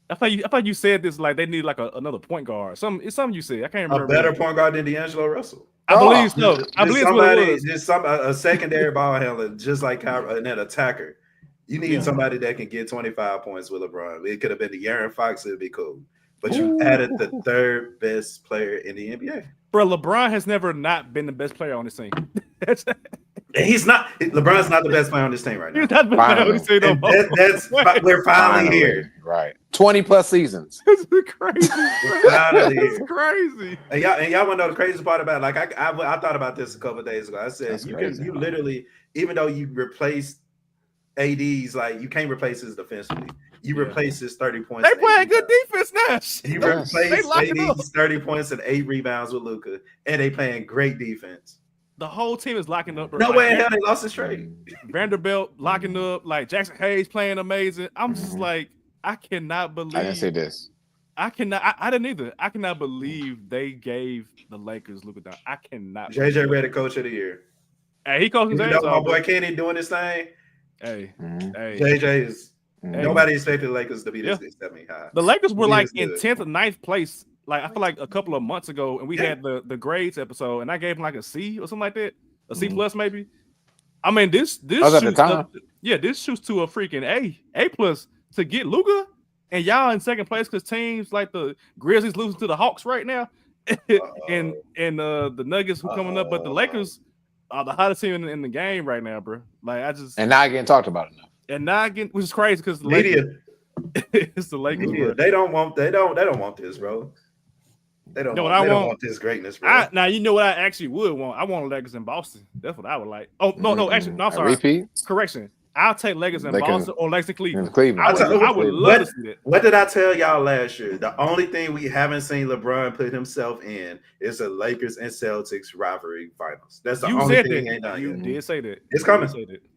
I thought you said this like they need like another point guard. It's something you said. I can't remember. A better point guard than D'Angelo Russell. I believe so. I believe it's a secondary ball handler, just like an attacker. You need somebody that can get 25 points with LeBron. It could have been De'Aaron Fox. It'd be cool. But you added the third best player in the NBA. Bro, LeBron has never not been the best player on this team. He's not. LeBron's not the best player on this team right now. He's not the best player on this team. We're finally here. Right. 20 plus seasons. It's crazy. It's crazy. And y'all want to know the craziest part about it? Like I thought about this a couple of days ago. I said you literally, even though you replaced AD's, like you can't replace his defensively. You replace his 30 points. They playing good defense now. You replace AD's 30 points and 8 rebounds with Luka, and they playing great defense. The whole team is locking up. Bro. No way in hell they lost this trade. Vanderbilt locking up. Like Jackson Hayes playing amazing. I'm just like, I cannot believe. I didn't say this. I didn't either. I cannot believe they gave the Lakers Luka Doncic. I cannot. JJ Redick, coach of the year. Hey, he coaching. My boy Kenny doing this thing. Hey, JJ is. Nobody expected the Lakers to be this high. The Lakers were like in 10th or 9th place. Like I feel like a couple of months ago, and we had the grades episode, and I gave him like a C or something like that, a C plus maybe. I mean this was at the time. This shoots to a freaking A plus to get Luka, and y'all in second place because teams like the Grizzlies losing to the Hawks right now, and the Nuggets who coming up, but the Lakers are the hottest team in the game right now, bro. Like and not getting talked about enough. and not getting, which is crazy because the Media, it's the Lakers, bro. they don't want this, bro. They don't want this greatness, bro. Now you know what I actually would want. I want Lakers in Boston. That's what I would like. Oh no, actually, no, I'm sorry. Repeat? Correction. I'll take Lakers in Boston or Lakers in Cleveland. I would love to see that. What did I tell y'all last year? The only thing we haven't seen LeBron put himself in is the Lakers and Celtics rivalry finals. That's the only thing he ain't done yet. You did say that. It's coming.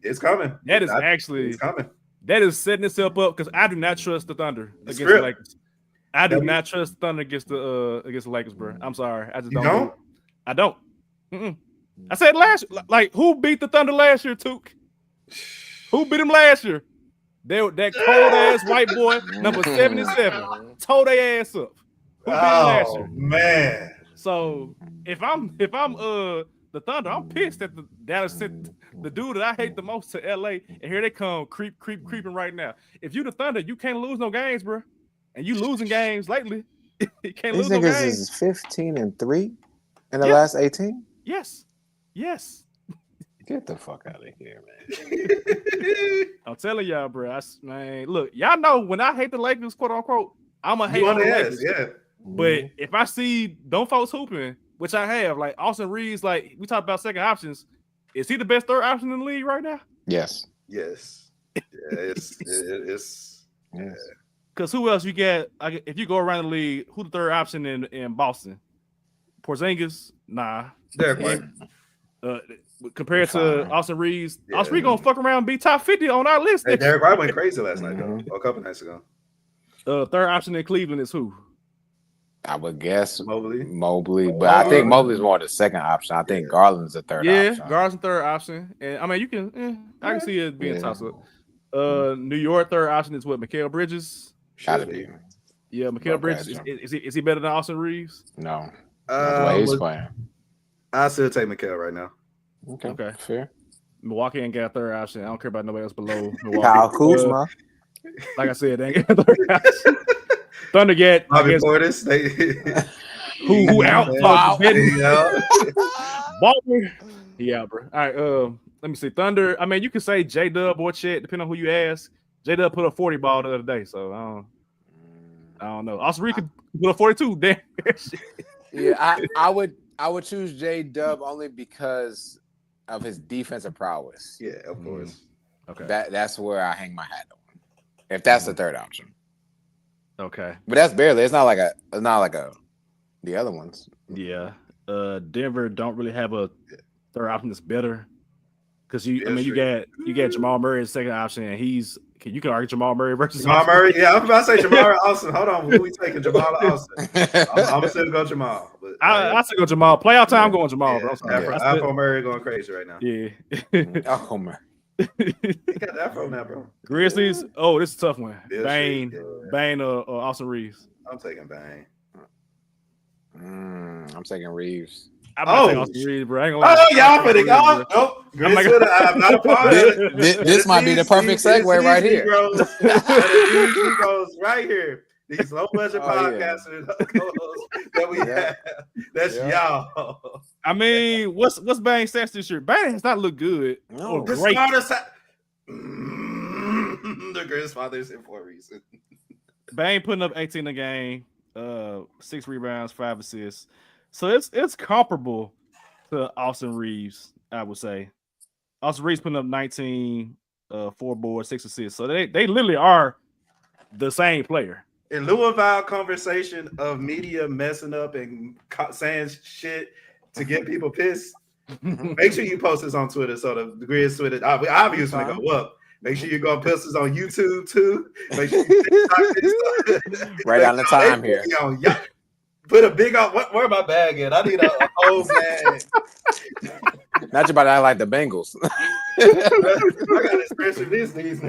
It's coming. That is actually it's coming. That is setting itself up because I do not trust the Thunder against the Lakers. I do not trust the Thunder against the Lakers, bro. I'm sorry. I just don't. I don't. I said last year, like, who beat the Thunder last year, Took? Who beat him last year? That cold ass white boy, number 77, tore their ass up. Who beat him last year? Man. So if I'm the Thunder, I'm pissed that the Dallas sent the dude that I hate the most to LA, and here they come creeping right now. If you the Thunder, you can't lose no games, bro. And you losing games lately. You can't lose no games. These niggas is 15-3 in the last 18? Yes. Get the fuck out of here, man. I'm telling y'all, bro. Man, look, y'all know when I hate the Lakers, quote unquote, I'm a hate the Lakers. Yeah. But if I see them folks hooping, which I have, like Austin Reeves, like we talked about second options, is he the best third option in the league right now? Yes. Yeah, it's Because who else you get? If you go around the league, who the third option in Boston? Porzingis? Nah. Derek White. Compared to Austin Reeves, Austin Reeves gonna fuck around and be top 50 on our list. Hey, Derek White went crazy last night, though, a couple nights ago. Third option in Cleveland is who? I would guess Mobley, but I think Mobley's more the second option. I think Garland's the third option. Yeah, Garland's the third option. And I mean, you can, I can see it being tossed up. New York third option is what, Mikal Bridges? Gotta be. Yeah, Mikal Bridges. Is he better than Austin Reeves? No. Not the way he's playing. I still take Mikal right now. Okay. Fair. Milwaukee ain't got a third option. I don't care about nobody else below Milwaukee. Kyle Kuzma. Like I said, they ain't got a third option. Thunder get Bobby Portis. Who out? Baldwin. Yeah, bro. All right. Let me see. Thunder. I mean, you can say J-Dub or Chet, depending on who you ask. J-Dub put a 40 ball the other day, so I don't know. Austin Reeves could put a 42. Damn. Yeah, I would choose J-Dub only because of his defensive prowess. Yeah, of course. Okay. That's where I hang my hat on. If that's the third option. Okay. But that's barely. It's not like the other ones. Yeah. Denver don't really have a third option that's better. Because you got Jamal Murray as second option, and you can argue Jamal Murray versus Jamal Murray. Yeah, I was about to say Jamal Austin. Hold on, who we taking? Jamal Austin. I'm still go Jamal. But I still go Jamal. Playoff time, I'm going Jamal, bro. Afro Murray going crazy right now. Yeah. Oh man. He got the Afro now, bro. Grizzlies. Oh, this is a tough one. Bane or Austin Reeves. I'm taking Bane. I'm taking Reeves. I'm taking Austin Reeves, bro. I ain't gonna lie. Y'all put it on. Nope. I'm not a part of it. This might be the perfect segue right here. These goes right here. These low budget podcasters that we have. That's y'all. I mean, what's Bane's stats this year? Bane has not looked good. No, great. The greatest fathers in for a reason. Bane putting up 18 a game, 6 rebounds, 5 assists. So it's comparable to Austin Reeves, I would say. Austin Reeves putting up 19, 4 boards, 6 assists. So they literally are the same player. In lieu of our conversation of media messing up and saying shit to get people pissed, make sure you post this on Twitter so the Grizz Twitter obviously go up. Make sure you go post this on YouTube too. Make sure you right on the time here. Put a big on. Where my bag at? I need a whole bag. Not you about to act like the Bengals. I got expression these niggas.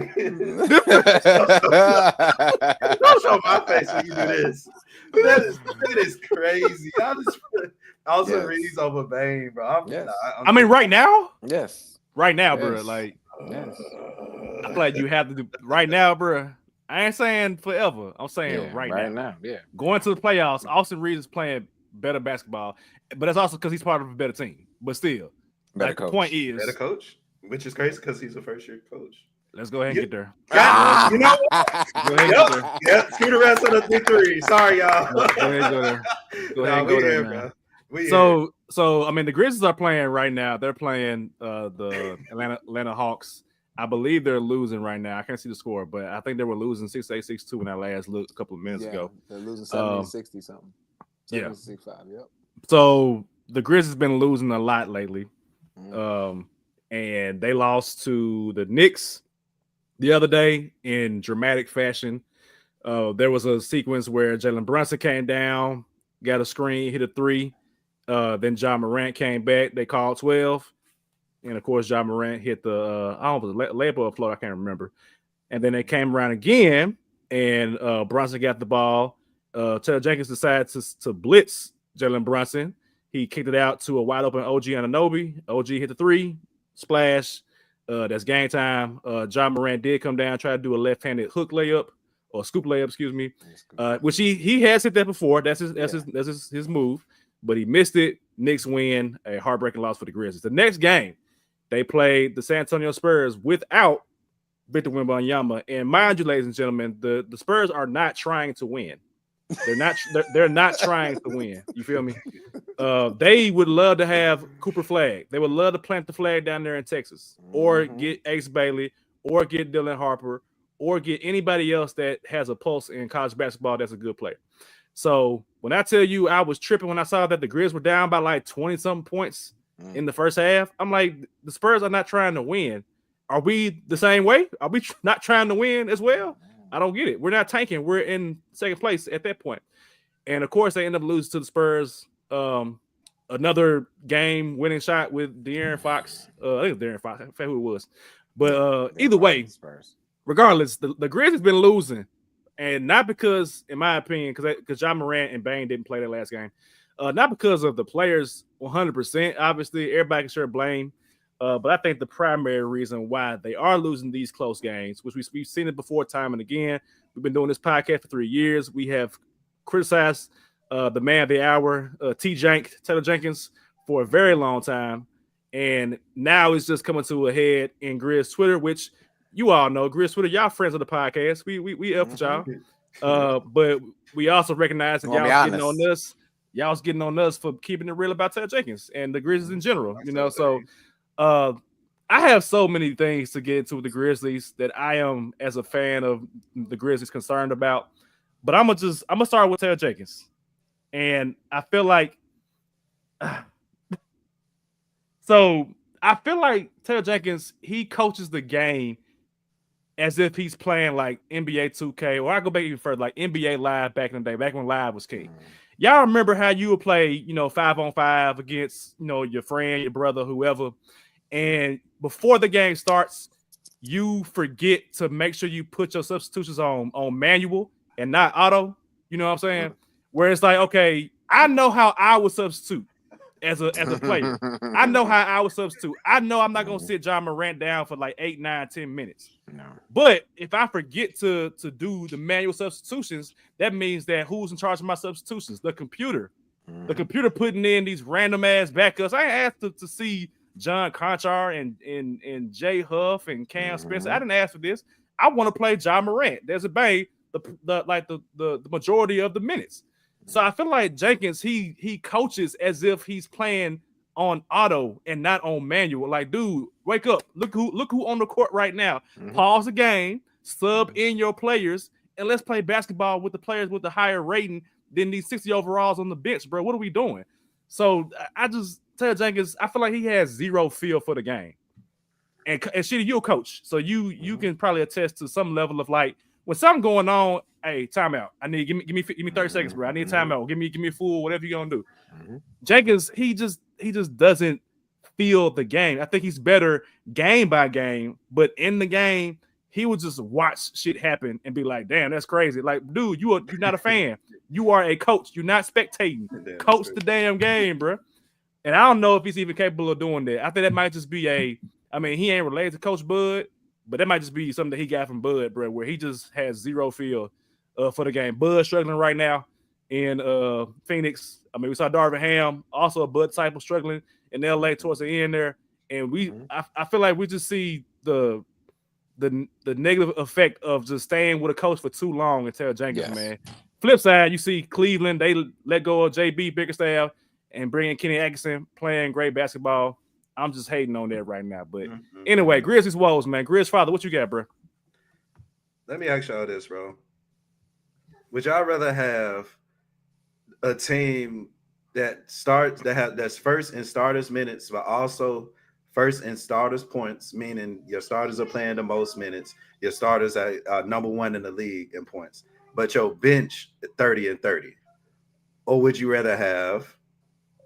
Don't show my face when you do this. That is crazy. I just also Reeves over Bane, bro. I mean, right now. Yes. Right now, bro. Like, I feel like you have to do right now, bro. I ain't saying forever. I'm saying right now. Yeah. Going to the playoffs, Austin Reeves is playing better basketball, but that's also because he's part of a better team. But still, better coach. The point is better coach, which is crazy because he's a first-year coach. Let's go ahead and get there. God, you know what? Go ahead and get there. Yep. See the rest of the big three. Sorry, y'all. Go ahead and go there. Go ahead and go there, man. So I mean, the Grizzlies are playing right now. They're playing the Atlanta Hawks. I believe they're losing right now. I can't see the score, but I think they were losing 6-8, 6-2 in that last look a couple of minutes ago. They're losing 70-60 something. 70-65, yep. So the Grizzlies been losing a lot lately. And they lost to the Knicks the other day in dramatic fashion. There was a sequence where Jalen Brunson came down, got a screen, hit a three. Then Ja Morant came back. They called 12. And, of course, Ja Morant hit the I don't know, layup or float. I can't remember. And then they came around again, and Brunson got the ball. Taylor Jenkins decided to blitz Jalen Brunson. He kicked it out to a wide-open OG Anunoby. OG hit the three. Splash. That's game time. Ja Morant did come down, try to do a left-handed hook layup or scoop layup, excuse me, which he has hit that before. That's his move, but he missed it. Knicks win, a heartbreaking loss for the Grizzlies. The next game, they played the San Antonio Spurs without Victor Wembanyama, and mind you, ladies and gentlemen, the Spurs are not trying to win. They're not trying to win. You feel me? They would love to have Cooper Flag. They would love to plant the flag down there in Texas, or get Ace Bailey, or get Dylan Harper, or get anybody else that has a pulse in college basketball that's a good player. So when I tell you I was tripping when I saw that the Grizz were down by like 20-something points in the first half, I'm like, the Spurs are not trying to win. Are we the same way? Are we not trying to win as well? I don't get it. We're not tanking. We're in second place at that point. And, of course, they end up losing to the Spurs. Another game winning shot with De'Aaron Fox. I think it was De'Aaron Fox. I forget who it was. But either way, regardless, the Grizz has been losing. And not because, in my opinion, because Ja Morant and Bane didn't play that last game. Not because of the players 100%. Obviously, everybody can share blame. But I think the primary reason why they are losing these close games, which we've seen it before time and again. We've been doing this podcast for 3 years. We have criticized the man of the hour, Taylor Jenkins, for a very long time. And now it's just coming to a head in Grizz Twitter, which you all know. Grizz Twitter, y'all friends of the podcast. We up with y'all. But we also recognize that y'all getting on us. Y'all's getting on us for keeping it real about Taylor Jenkins and the Grizzlies in general. So I have so many things to get into with the Grizzlies that I am, as a fan of the Grizzlies, concerned about. But I'm gonna start with Taylor Jenkins, and I feel like Taylor Jenkins, he coaches the game as if he's playing like NBA 2K, or I go back even further, like NBA Live back in the day, back when Live was king. Y'all remember how you would play, 5-on-5 against, your friend, your brother, whoever. And before the game starts, you forget to make sure you put your substitutions on manual and not auto. You know what I'm saying? Where it's like, okay, I know how I would substitute as a player. I know how I would substitute. I know I'm not going to sit Ja Morant down for like 8, 9, 10 minutes. No. But if I forget to do the manual substitutions, that means that who's in charge of my substitutions? The computer. The computer putting in these random ass backups. I asked to see John Conchar and Jay Huff and Cam Spencer. I didn't ask for this. I want to play Ja Morant. There's a bang the majority of the minutes. So I feel like Jenkins, he coaches as if he's playing on auto and not on manual. Like, dude, wake up. Look who on the court right now. Pause the game, sub in your players, and let's play basketball with the players with the higher rating than these 60 overalls on the bench, bro. What are we doing? So I just tell Jenkins, I feel like he has zero feel for the game. And Sheedy, you're a coach, so you can probably attest to some level of like when something going on. Hey, timeout. I need give me 30 seconds, bro. I need timeout. Give me a full whatever you're gonna do. Jenkins, he just doesn't feel the game. I think he's better game by game, but in the game, he would just watch shit happen and be like, damn, that's crazy. Like, dude, you're not a fan. You are a coach. You're not spectating. Coach the damn game, bro. And I don't know if he's even capable of doing that. I think that might just be he ain't related to Coach Bud, but that might just be something that he got from Bud, bro, where he just has zero feel for the game. Bud struggling right now in Phoenix. I mean, we saw Darvin Ham, also a Bud disciple, struggling in LA towards the end there. And I feel like we just see the the negative effect of just staying with a coach for too long and tell Jenkins, Yes. man. Flip side, you see Cleveland, they let go of JB Bickerstaff and bring in Kenny Atkinson playing great basketball. I'm just hating on that right now. But anyway, Grizzlies woes, man. Grizz father, what you got, bro? Let me ask y'all this, bro. Would y'all rather have a team that's first in starters minutes, but also first in starters points, meaning your starters are playing the most minutes, your starters are number one in the league in points, but your bench 30 and 30? Or would you rather have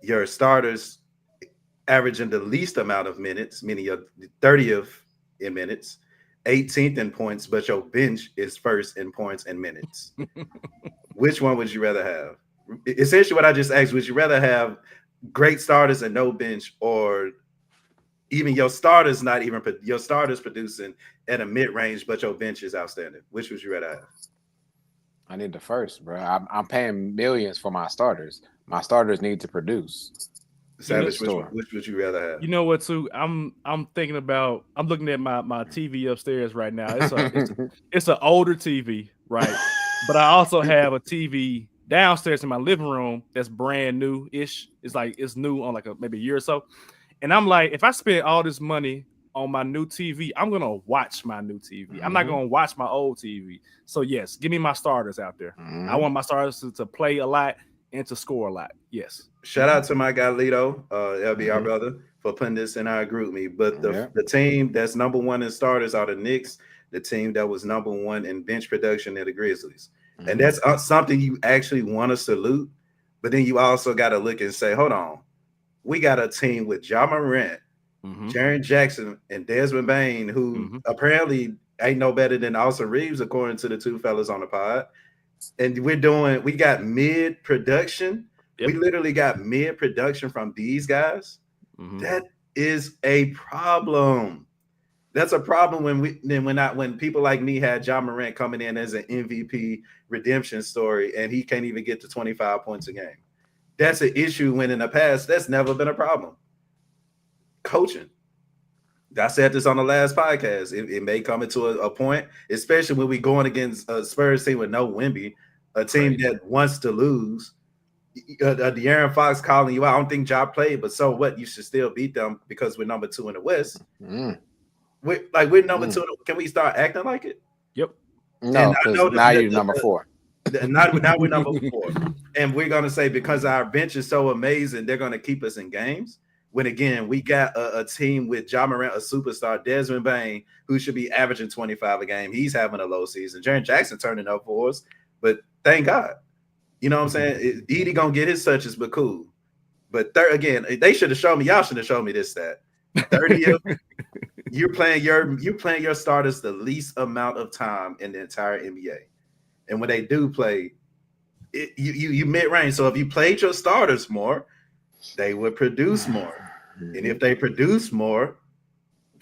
your starters averaging the least amount of minutes, meaning your 30th in minutes, 18th in points, but your bench is first in points and minutes? Which one would you rather have? Essentially, what I just asked: would you rather have great starters and no bench, or even your starters producing at a mid range, but your bench is outstanding? Which would you rather have? I need the first, bro. I'm paying millions for my starters. My starters need to produce. Savage, which would you rather have? You know what, too? I'm thinking about. I'm looking at my TV upstairs right now. It's an older TV, right? But I also have a TV downstairs in my living room that's brand new ish. It's new on maybe a year or so. And I'm like, if I spend all this money on my new TV, I'm gonna watch my new TV. I'm not gonna watch my old TV. So yes, give me my starters out there. I want my starters to play a lot and to score a lot. Yes. Shout out to my guy Lito, LB, our brother, for putting this in our group me. But the team that's number one in starters are the Knicks. The team that was number one in bench production are the Grizzlies. And that's something you actually want to salute. But then you also got to look and say, hold on, we got a team with Ja Morant, Jaren Jackson, and Desmond Bain, who apparently ain't no better than Austin Reeves, according to the two fellas on the pod. And we got mid production. Yep. We literally got mid production from these guys. That is a problem. That's a problem when people like me had Ja Morant coming in as an MVP redemption story and he can't even get to 25 points a game. That's an issue when in the past that's never been a problem. Coaching. I said this on the last podcast. It may come into a point, especially when we going against a Spurs team with no Wemby, a team that wants to lose. De'Aaron Fox calling you out. I don't think Ja played, but so what? You should still beat them because we're number 2 in the West. We're number 2. Can we start acting like it? Yep. No, because now you're number 4. Now we're number 4. And we're going to say because our bench is so amazing, they're going to keep us in games. When, again, we got a team with Ja Morant, a superstar, Desmond Bain, who should be averaging 25 a game. He's having a low season. Jaren Jackson turning up for us. But thank God. You know what I'm saying? Edie going to get his touches, but cool. But again, they should have shown me. Y'all should have shown me this stat. 30th. You're playing your starters the least amount of time in the entire NBA. And when they do play, you mid-range. So if you played your starters more, they would produce more. And if they produce more,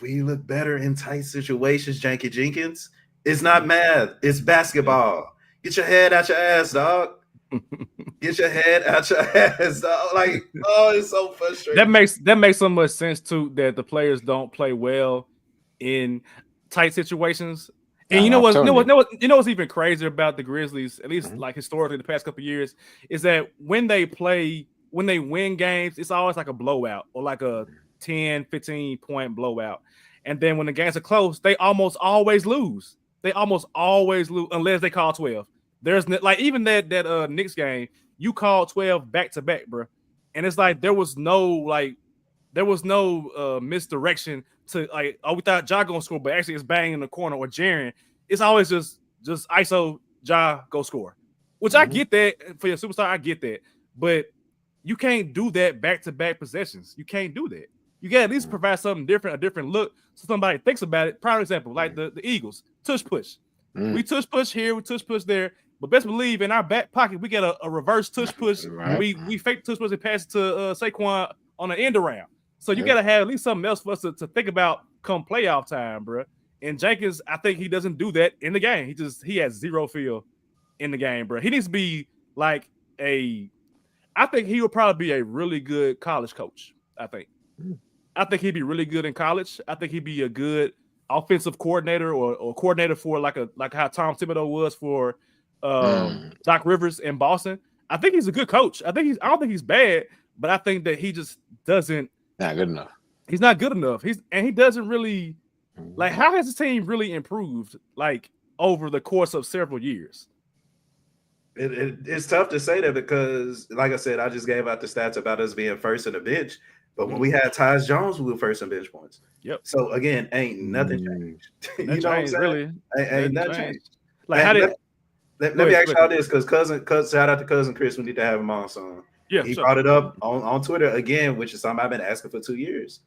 we look better in tight situations, Janky Jenkins. It's not math. It's basketball. Get your head out your ass, dog. Get your head out your ass, dog. Like, oh, it's so frustrating. That makes so much sense too, that the players don't play well in tight situations. And you know what's even crazier about the Grizzlies, at least like historically the past couple of years, is that when they win games, it's always like a blowout or like a 10, 15 point blowout. And then when the games are close, they almost always lose. Unless they call 12. There's even that Knicks game, you called 12 back to back, bro. And it's like there was no misdirection to we thought Ja gonna score, but actually it's bang in the corner or Jaren. It's always just ISO Ja go score. Which I get that for your superstar, I get that. But you can't do that back-to-back possessions. You can't do that. You got to at least provide something different, a different look, so somebody thinks about it. Prime example, like the Eagles, tush push. We tush push here, we tush push there. But best believe in our back pocket, we get a reverse tush push. Right. We fake tush push and pass it to Saquon on an end around. So you got to have at least something else for us to think about come playoff time, bro. And Jenkins, I think he doesn't do that in the game. He has zero feel in the game, bro. He needs to be like I think he would probably be a really good college coach. I think he'd be really good in college. I think he'd be a good offensive coordinator or coordinator for like how Tom Thibodeau was for Doc Rivers in Boston. I think he's a good coach. I don't think he's bad, but I think that he just doesn't not good enough. He's not good enough. He doesn't really like. How has his team really improved like over the course of several years? It's tough to say that because, like I said, I just gave out the stats about us being first in the bench. But when we had Tyus Jones, we were first in bench points. Yep. So again, ain't nothing changed. You know what I'm saying? Really, ain't nothing changed. Like how did? Let me ask y'all this, because cousin, shout out to cousin Chris. We need to have him on soon. Yeah, he brought it up on Twitter again, which is something I've been asking for 2 years.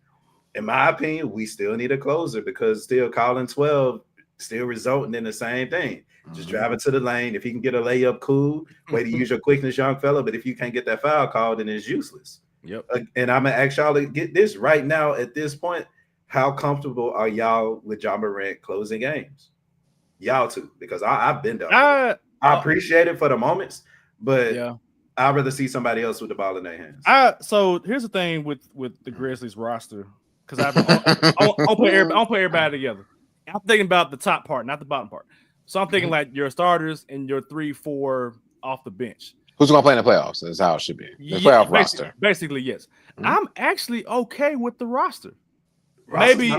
In my opinion, we still need a closer because still calling 12, still resulting in the same thing. Just driving to the lane. If he can get a layup, cool. Way to use your quickness, young fella. But if you can't get that foul called, then it's useless. Yep. And I'm gonna ask y'all to get this right now at this point. How comfortable are y'all with Ja Morant closing games? Y'all too, because I've been down. I appreciate it for the moments, but yeah. I'd rather see somebody else with the ball in their hands. So here's the thing with the Grizzlies roster, because I'll put everybody together. I'm thinking about the top part, not the bottom part. So I'm thinking like your starters and your 3-4 off the bench. Who's going to play in the playoffs? That's how it should be. The playoff roster. Basically, yes. I'm actually okay with the roster. Maybe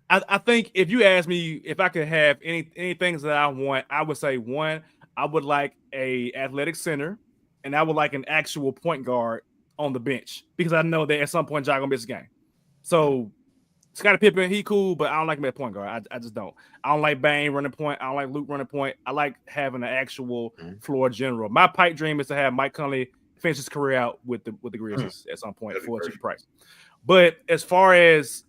I think if you ask me if I could have any things that I want, I would say one, I would like a athletic center, and I would like an actual point guard on the bench because I know that at some point Ja gonna miss a game. So Scottie Pippen, he cool, but I don't like him at point guard. I just don't. I don't like Bane running point. I don't like Luke running point. I like having an actual floor general. My pipe dream is to have Mike Conley finish his career out with the Grizzlies at some point for a cheap price. But as far as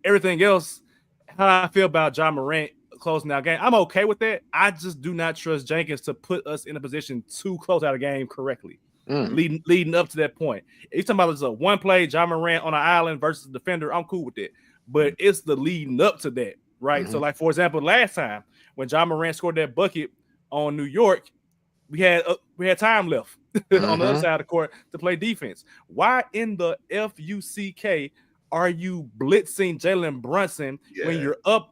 everything else, how I feel about Ja Morant closing out game, I'm okay with that. I just do not trust Jenkins to put us in a position to close out a game correctly. Leading up to that point. If you're talking about a one play, Ja Morant on an island versus a defender, I'm cool with it. But it's the leading up to that, right? So, like, for example, last time when Ja Morant scored that bucket on New York, we had time left on the other side of the court to play defense. Why in the FUCK are you blitzing Jalen Brunson when you're up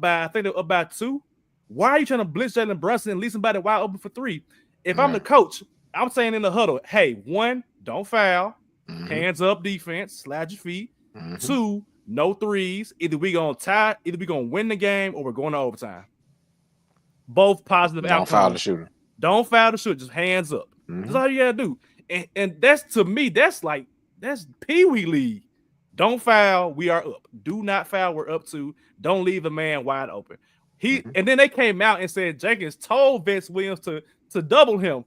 by, I think they're up by 2? Why are you trying to blitz Jalen Brunson and leave somebody wide open for 3? If I'm the coach, I'm saying in the huddle, hey, 1, don't foul, hands up defense, slide your feet. 2, no threes. Either we gonna tie, either we gonna win the game, or we're going to overtime. Both positive outcomes. Don't foul the shooter. Don't foul the shooter. Just hands up. That's all you gotta do. And that's, to me, that's Pee Wee League. Don't foul. We are up. Do not foul. We're up 2. Don't leave a man wide open. And then they came out and said Jenkins told Vince Williams to double him.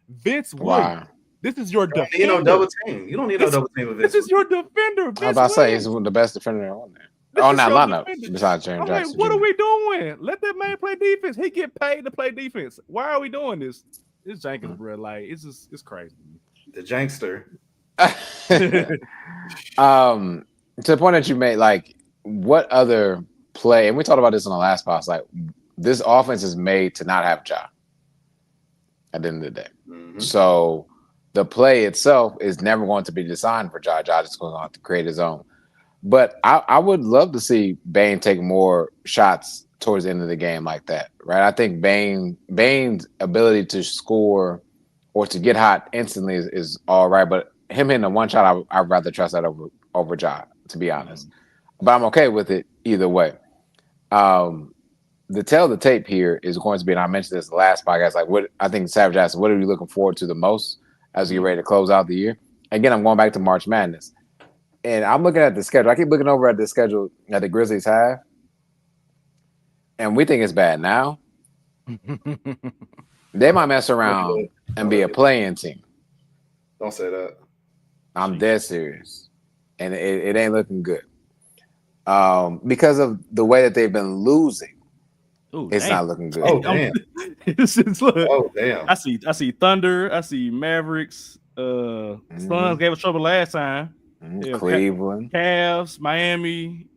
Vince Williams. This is your defender. You don't need no double team. You don't need no double team with Vince. This is your defender. I was about to say he's the best defender on there. On that lineup, besides James Jackson. What are we doing? Let that man play defense. He get paid to play defense. Why are we doing this? It's Jenkins, bro. Like, it's crazy. The Jankster. To the point that you made, like, what other play? And we talked about this in the last podcast. Like, this offense is made to not have Ja at the end of the day. So the play itself is never going to be designed for Ja. Ja is going to have to create his own. But I would love to see Bane take more shots towards the end of the game like that, right? I think Bane's ability to score or to get hot instantly is all right, but him hitting a one shot, I'd rather trust that over Ja, to be honest. But I'm okay with it either way. The tail of the tape here is going to be, and I mentioned this the last podcast, like what I think Savage asked, what are you looking forward to the most as we get ready to close out the year? Again, I'm going back to March Madness. And I'm looking at the schedule. I keep looking over at the schedule that the Grizzlies have. And we think it's bad now. They might mess around and be a play-in team. Don't say that. I'm dead serious. And it ain't looking good. Because of the way that they've been losing. Ooh, it's not looking good. Oh, damn. Oh, damn. I see Thunder. I see Mavericks. Suns gave us trouble last time. Cleveland. Cavs, Miami,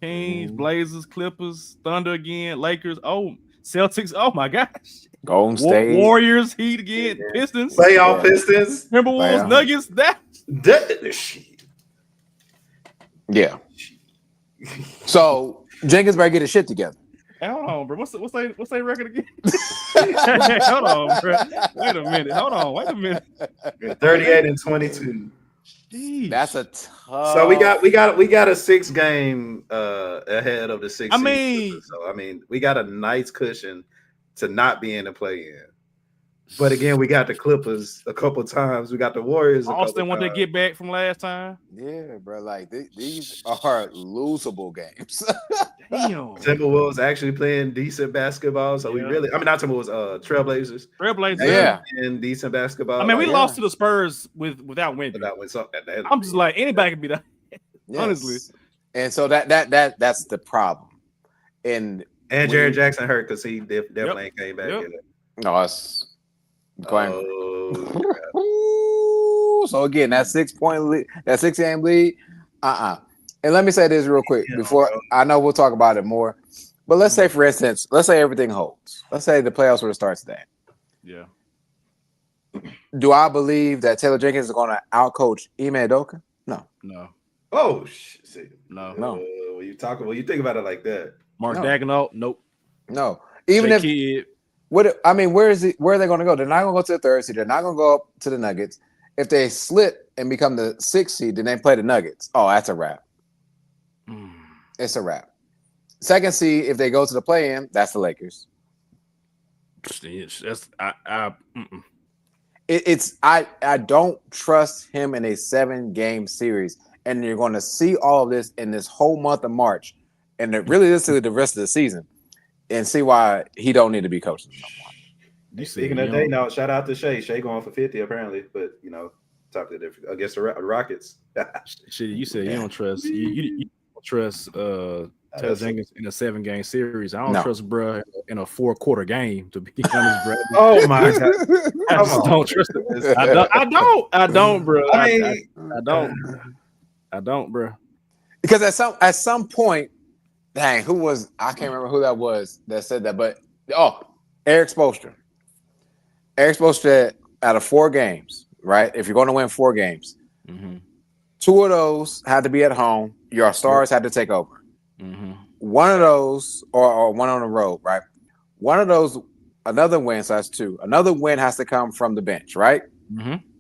Kings, Blazers, Clippers, Thunder again, Lakers. Oh, Celtics. Oh, my gosh. Golden State. Warriors, Heat again. Pistons. Playoff Pistons. Timberwolves, Nuggets. That shit. Yeah. So Jenkins better get his shit together. Hey, hold on, bro. What's that record again? Hey, hold on, bro. Wait a minute. Hold on. Wait a minute. 38-22. Jeez. That's a tough. So we got a 6 game ahead of the 6. I mean, so I mean, we got a nice cushion to not be in the play-in. But again, we got the Clippers a couple times. We got the Warriors. Austin want to get back from last time. Yeah, bro. Like these are losable games. Damn. Timberwolves actually playing decent basketball. So we really, I mean, not Timberwolves, Trailblazers. Yeah, and decent basketball. I mean, we lost to the Spurs without winning. I'm just like anybody can be that. Yes. Honestly. And so that's the problem. And Jared Jackson hurt because he definitely came back. No, it's going. So again, that 6 point lead, that 6 game lead. And let me say this real quick before I know we'll talk about it more. But let's say, for instance, let's say everything holds. Let's say the playoffs were to start today. Yeah. Do I believe that Taylor Jenkins is going to outcoach Ime Udoka? No. Oh shit! No. When you think about it like that. Mark Daigneault, nope. No. Even if where are they going to go? They're not going to go to the 3rd seed. They're not going to go up to the Nuggets. If they slip and become the 6th seed, then they play the Nuggets. Oh, that's a wrap. It's a wrap. 2nd seed, if they go to the play-in, that's the Lakers. I don't trust him in a 7-game series, and you're going to see all of this in this whole month of March, and really this is the rest of the season, and see why he don't need to be coaching no more. Speaking of day now, shout out to Shea. Shea going for 50 apparently, but talk to different against the Rockets. Shit, you said you don't trust you don't trust Taylor Jenkins in a 7-game series. I don't trust bruh in a 4-quarter game, to be honest, bro. Oh my god. I just don't trust it. I don't, bro. I don't, bro. Because at some point, dang, I can't remember who that was that said that, but Eric Spoelstra. Eric Spoelstra out of 4 games, right? If you're going to win 4 games, 2 of those had to be at home. Your stars had to take over. One of those, or one on the road, right? One of those, another win, so that's 2. Another win has to come from the bench, right?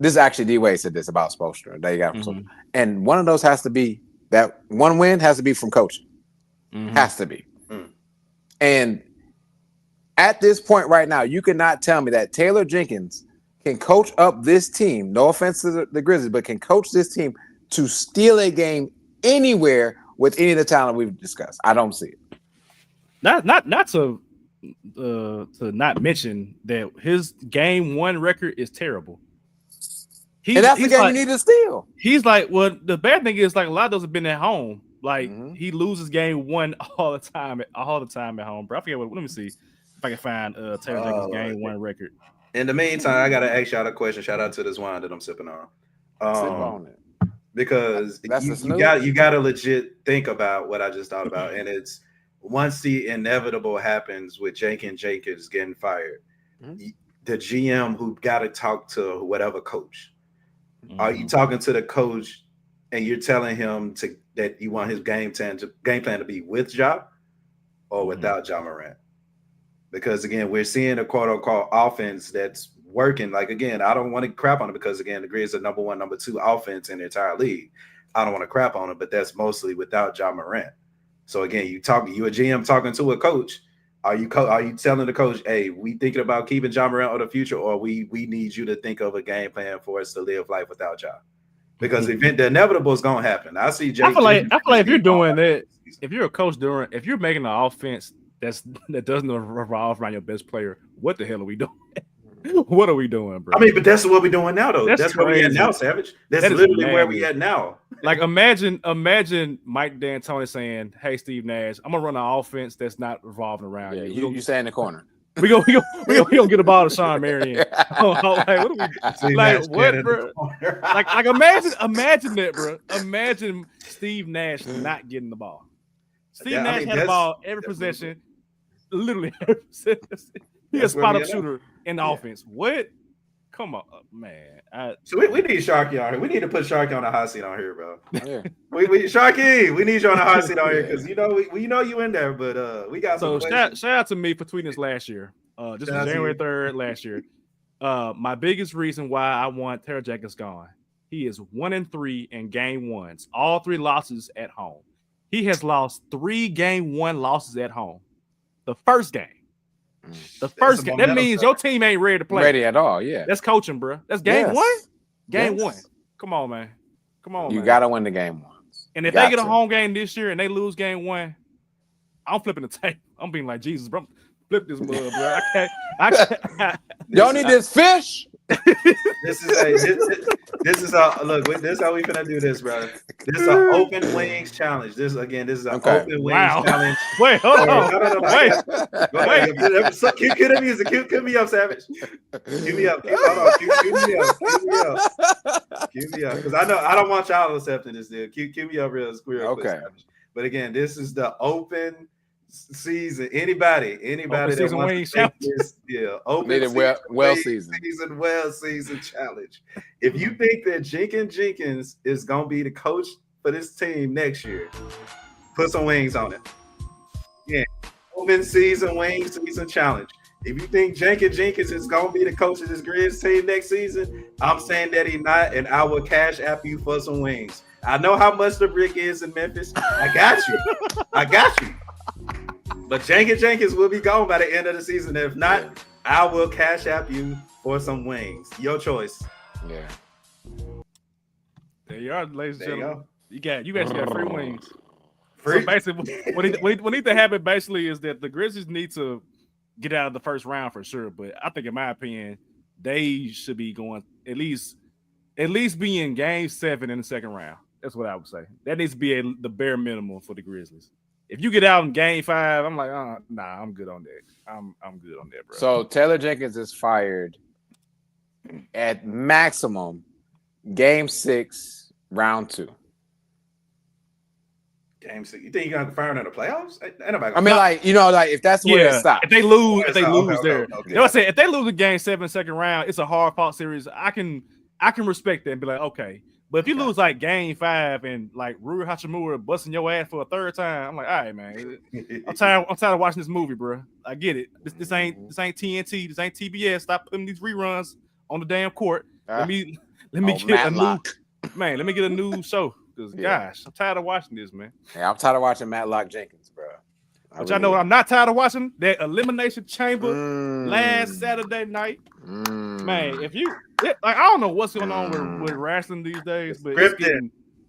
This is actually D-Wade said this about Spoelstra. That you got from and one of those has to be, that one win has to be from coaching. Has to be. And at this point right now, you cannot tell me that Taylor Jenkins can coach up this team, no offense to the Grizzlies, but can coach this team to steal a game anywhere with any of the talent we've discussed. I don't see it. Not to not mention that his game 1 record is terrible. And that's the game you need to steal. He's like, well, the bad thing is, like, a lot of those have been at home. Like, he loses game 1 all the time at home, bro. I forget let me see if I can find Taylor Jenkins' game 1 record. In the meantime, I gotta ask y'all a question. Shout out to this wine that I'm sipping on. Sip on it. Because you gotta legit think about what I just thought about, and it's once the inevitable happens with Jenkins getting fired, the GM who got to talk to whatever coach. Are you talking to the coach and you're telling him that you want his game plan to be with Ja or without Ja Morant? Because again, we're seeing a quote unquote offense that's working. Like, again, I don't want to crap on it because again, the Grizzlies are number 1, number 2 offense in the entire league. I don't want to crap on it, but that's mostly without Ja Morant. So again, you a GM talking to a coach. Are you telling the coach, hey, we thinking about keeping Ja Morant for the future, or we need you to think of a game plan for us to live life without Ja? Because the inevitable is gonna happen. I see Jake. I feel like if you're doing that, if you're a coach if you're making an offense that doesn't revolve around your best player, what the hell are we doing? What are we doing, bro? I mean, but that's what we're doing now, though. That's where we at now, Savage. That's literally where we at now. Like, imagine Mike D'Antoni saying, "Hey, Steve Nash, I'm gonna run an offense that's not revolving around you. You stay in the corner. We gonna get a ball to Sean Marion." Like, what are we like? What, bro? Like imagine that, bro. Imagine Steve Nash not getting the ball. Steve Nash had the ball every possession, literally every possession. He's a spot up shooter in the offense. What? come on, man. So we need Sharky on here. We need to put Sharky on the hot seat on here, bro. Yeah. we Sharky, we need you on the hot seat on here because you know we know you in there, but we got some questions. Shout out to me for tweeting this last year. This was January 3rd last year. My biggest reason why I want Taylor Jenkins gone. He is 1-3 in game ones. All 3 losses at home. He has lost 3 game 1 losses at home. The first game. The first game. That means your team ain't ready to play. Ready at all, yeah. That's coaching, bro. That's game 1? Game 1. Come on, man. Come on, you man. got to win the game ones. And if they get a home game this year and they lose game 1, I'm flipping the tape. I'm being like, Jesus, bro. Flip this mud, bro. I can't. Y'all need this fish? This is how look. This is how we gonna do this, bro. This is an open wings challenge. This is an open wings challenge. Wait, hold on. No. Wait. So, cue the music. Cue me up, Savage. Cue me up. Hold on. Cue me up. Because I know I don't want y'all accepting this deal. Cue me up real quick. Okay. But again, this is the open season. Anybody that season wants to take this, open season challenge. If you think that Jenkins is gonna be the coach for this team next year, put some wings on it. Yeah, open season wings season challenge. If you think Jenkins is gonna be the coach of this Grizzlies team next season, I'm saying that he's not, and I will cash app you for some wings. I know how much the brick is in Memphis. I got you. But Jenkins will be gone by the end of the season. If not, I will cash app you for some wings. Your choice. Yeah. There you are, ladies and gentlemen. You actually got free wings. Free? So basically, what need to happen basically is that the Grizzlies need to get out of the first round for sure. But I think, in my opinion, they should be going at least be in game 7 in the second round. That's what I would say. That needs to be the bare minimum for the Grizzlies. If you get out in game 5, I'm like, nah, I'm good on that. I'm good on that, bro. So Taylor Jenkins is fired at maximum game 6, round 2. Game 6. You think you're gonna fire in the playoffs? If that's where it stops. If they lose, there. Okay. You know what I'm saying? If they lose a game 7 second round, it's a hard fought series. I can respect that and be like, okay. But if you lose like game 5 and like Rui Hachimura busting your ass for a third time, I'm like, all right, man. I'm tired of watching this movie, bro. I get it. This ain't TNT. This ain't TBS. Stop putting these reruns on the damn court. Let me get a new show. Because gosh, I'm tired of watching this, man. Yeah, I'm tired of watching Matlock Jenkins, bro. I know I'm not tired of watching that Elimination Chamber last Saturday night. Man, I don't know what's going on with wrestling these days, but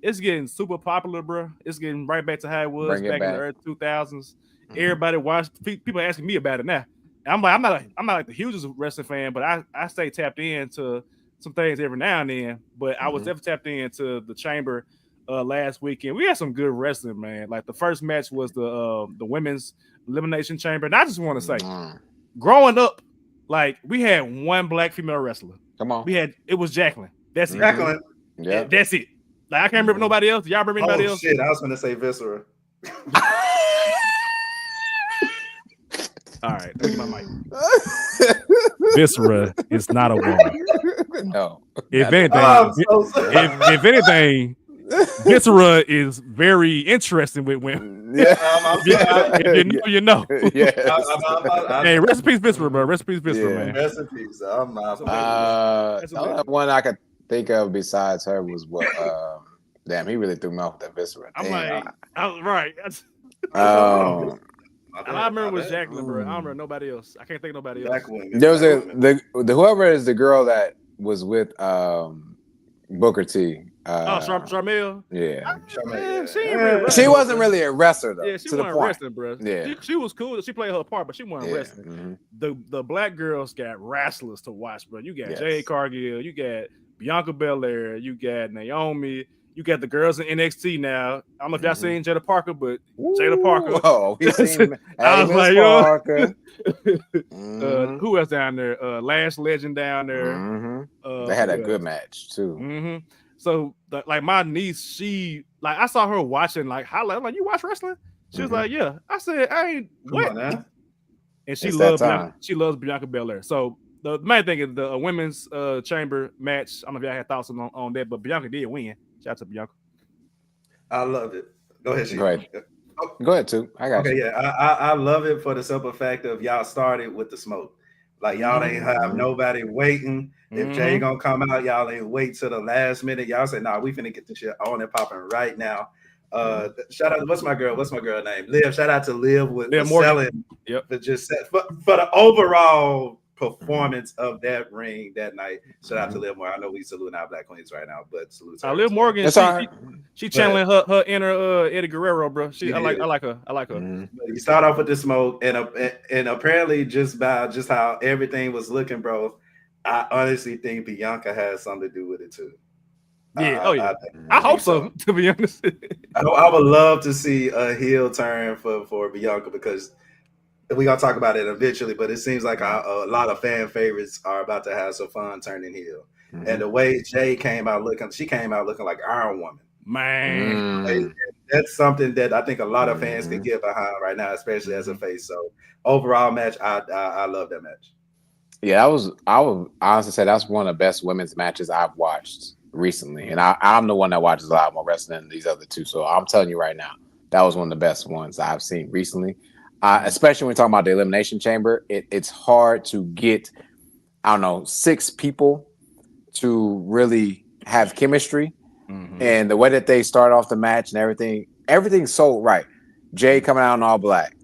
it's getting super popular, bro. It's getting right back to how it was back in the early 2000s. Everybody watched. People are asking me about it now. I'm like, I'm not like the hugest wrestling fan, but I stay tapped into some things every now and then. But I was definitely tapped into the Chamber last weekend. We had some good wrestling, man. Like the first match was the women's Elimination Chamber, and I just want to say, growing up, like we had one black female wrestler. Come on, it was Jacqueline. That's it. Jacqueline. Yeah, that's it. Like I can't remember nobody else. Y'all remember anybody else? Shit, I was gonna say Viscera. All right, look at my mic. Viscera is not a woman. No. If anything, Viscera is very interesting with women. Yeah. If you know. Yeah. Hey, recipes Viscera, bro. Recipes Viscera, man. Recipes. The one I could think of besides her was what damn, he really threw me off with that Viscera. I'm right. I remember it was Jacqueline, bro. I don't remember nobody else. I can't think of nobody else. There was whoever is the girl that was with Booker T. Charmel. Yeah. She wasn't really a wrestler though. Yeah, she wasn't wrestling, bro. Yeah. She was cool. She played her part, but she wasn't wrestling. The black girls got wrestlers to watch, bro. You got Jade Cargill, you got Bianca Belair, you got Naomi. You got the girls in NXT now. I don't know if y'all seen Jada Parker, but Jada Parker. Oh, he's seen I was like, Parker. Who else down there? Lash Legend down there. They had a good match too. So, like my niece, she like I saw her watching like highlights. I'm like, you watch wrestling? She was like, yeah. I said, I ain't what? And she loves Bianca Belair. So the main thing is the women's chamber match. I don't know if y'all had thoughts on that, but Bianca did win. Shout out to Bianca. I loved it. Go ahead, Sheedy. Go ahead. Go ahead, too. I got you. Yeah, I love it for the simple fact of y'all started with the smoke. Like y'all ain't have nobody waiting. If Jay gonna come out, y'all ain't wait till the last minute. Y'all say, "Nah, we finna get this shit on and popping right now." Shout out, what's my girl name? Liv. Shout out to Liv with selling. Yep. But just for the overall performance of that ring that night. Shout out to Liv Morgan. I know we saluting our Black Queens right now, but salute to her. Liv Morgan, she channeling her inner Eddie Guerrero, bro. I like her. You start off with the smoke, and apparently just by just how everything was looking, bro. I honestly think Bianca has something to do with it too. Yeah, I hope so. To be honest, I would love to see a heel turn for Bianca because we're gonna talk about it eventually. But it seems like a lot of fan favorites are about to have some fun turning heel. And the way Jay came out looking like Iron Woman. Man, that's something that I think a lot of fans can get behind right now, especially as a face. So overall match, I love that match. Yeah, I would honestly say that's one of the best women's matches I've watched recently. And I'm the one that watches a lot more wrestling than these other two. So I'm telling you right now, that was one of the best ones I've seen recently. Especially when we're talking about the Elimination Chamber, it's hard to get, 6 people to really have chemistry. And the way that they start off the match and everything's so right. Jay coming out in all black,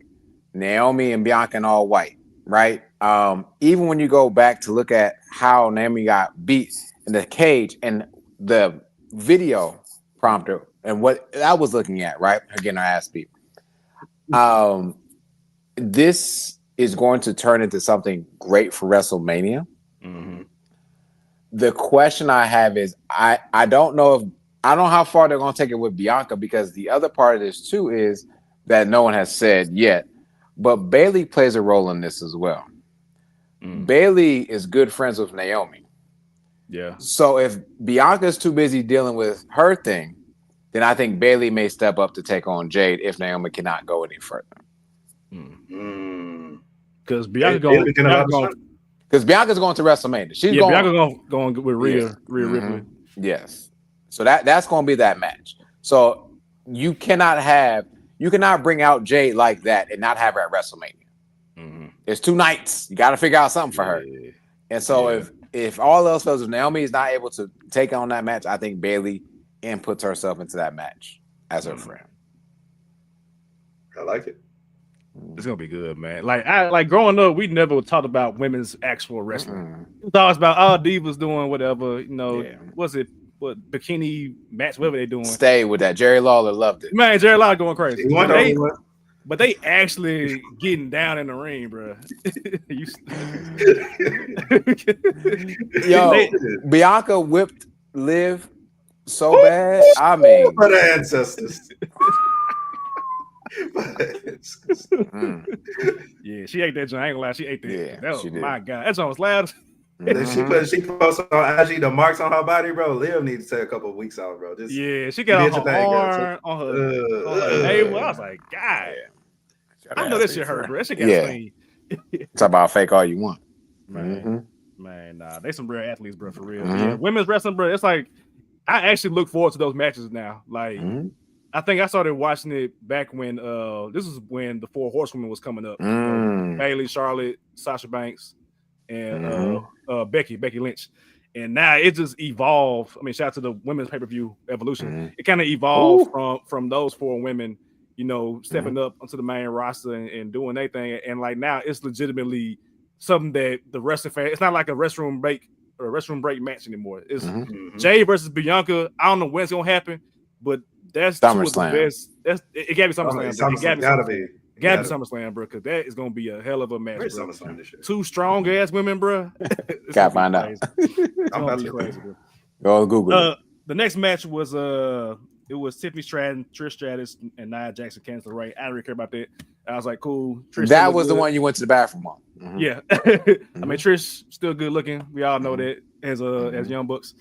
Naomi and Bianca in all white, right? Even when you go back to look at how Naomi got beat in the cage and the video prompter and what I was looking at, right? Her getting her ass beat. This is going to turn into something great for WrestleMania. The question I have is I don't know how far they're going to take it with Bianca, because the other part of this too is that no one has said yet, but Bayley plays a role in this as well. Bayley is good friends with Naomi. Yeah. So if Bianca's too busy dealing with her thing, then I think Bayley may step up to take on Jade if Naomi cannot go any further. Because Bianca's going to WrestleMania. Bianca's going with Rhea Ripley. Yes. So that's going to be that match. So you cannot bring out Jade like that and not have her at WrestleMania. There's 2 nights. You got to figure out something for her. And so if all else fails, if Naomi is not able to take on that match, I think Bayley inputs herself into that match as her friend. I like it. It's gonna be good, man. Like growing up, we never talked about women's actual wrestling. It was always about all divas doing whatever, was it bikini match, whatever they're doing. Stay with that. Jerry Lawler loved it. Man, Jerry Lawler going crazy. But they actually getting down in the ring, bro. Bianca whipped Liv so bad. I mean, for the ancestors. Yeah, she ate that joint. I ain't gonna lie, she ate that. Yeah, she did. My God, that joint was loud. She posted on IG the marks on her body, bro. Liv needs to take a couple of weeks out, bro. She got on her arm, on her navel. I was like, God, I know this shit hurt, bro. That shit got sting. Talk about fake all you want. Man, nah, they some real athletes, bro, for real. Yeah, women's wrestling, bro, it's like, I actually look forward to those matches now. Like, I think I started watching it back when this was when the 4 Horsewomen was coming up. Bayley, Charlotte, Sasha Banks, and Becky Lynch. And now it just evolved. I mean, shout out to the women's pay-per-view Evolution. It kind of evolved from those 4 women, stepping up onto the main roster and doing their thing. And like now it's legitimately something that the wrestling fan, it's not like a restroom break match anymore. It's Jay versus Bianca. I don't know when it's gonna happen, but that's SummerSlam. It gotta be SummerSlam. It gotta be SummerSlam, bro, because that is gonna be a hell of a match. 2 strong ass women, bro. Gotta find out. I'm about to crazy, bro. Go Google. The next match was it was Tiffany Stratton, Trish Stratus, and Nia Jackson cancelled the right. I didn't really care about that. I was like, cool. Trish that was the one you went to the bathroom on. Yeah. I mean, Trish still good looking. We all know that as Young Bucks.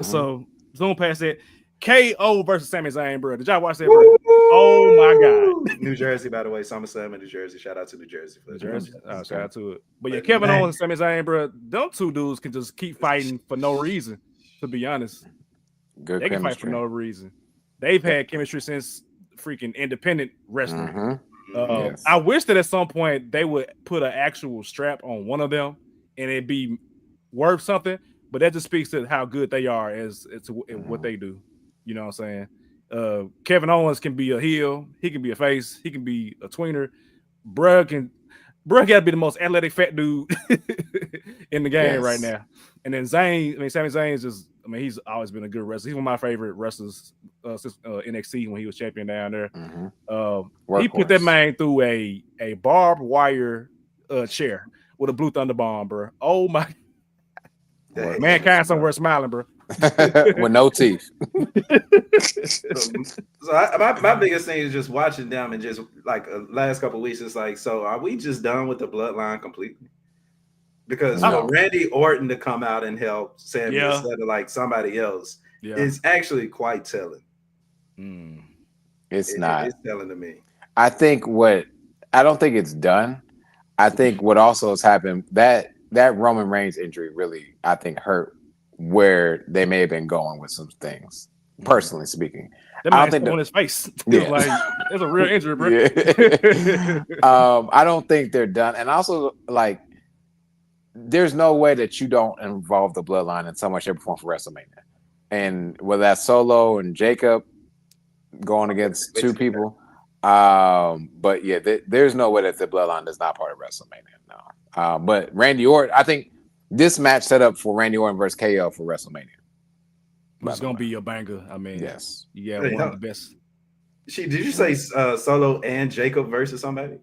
So zoom past that. KO versus Sami Zayn, bro. Did y'all watch that, bro? Oh my God. New Jersey, by the way, SummerSlam in New Jersey. Shout out to New Jersey for New that. Jersey. Oh, shout out to it. But yeah, But Kevin man. Owens and Sami Zayn, bro, them two dudes can just keep fighting for no reason. To be honest, Good they can fight for no reason. They've had chemistry since freaking independent wrestling. Yes. I wish that at some point they would put an actual strap on one of them and it'd be worth something. But that just speaks to how good they are as what they do. You know what I'm saying? Kevin Owens can be a heel, he can be a face, he can be a tweener. Bruh gotta be the most athletic fat dude in the game right now. And then Zayn, Sami Zayn is just, he's always been a good wrestler. He's one of my favorite wrestlers since NXT when he was champion down there. He put that man through a barbed wire chair with a Blue Thunder bomb, bro. Oh my. Mankind somewhere smiling, bro. With no teeth. My biggest thing is just watching them and just like last couple of weeks, it's like, so are we just done with the bloodline completely? Because for Randy Orton to come out and help Sammy instead of like somebody else is actually quite telling. It's telling to me. I don't think it's done. I think what also has happened, that Roman Reigns injury really, I think, hurt where they may have been going with some things, personally speaking. That I don't think on his face. Like, it's a real injury, bro. I don't think they're done. And also, like, there's no way that you don't involve the bloodline in some way, shape, or form for WrestleMania. And whether that's Solo and Jacob going against two people. But yeah, there's no way that the bloodline is not part of WrestleMania. No. But Randy Orton, I think this match set up for Randy Orton versus KO for WrestleMania. It's gonna be a banger. I mean, yes, yeah, one of the best. Did you say Solo and Jacob versus somebody?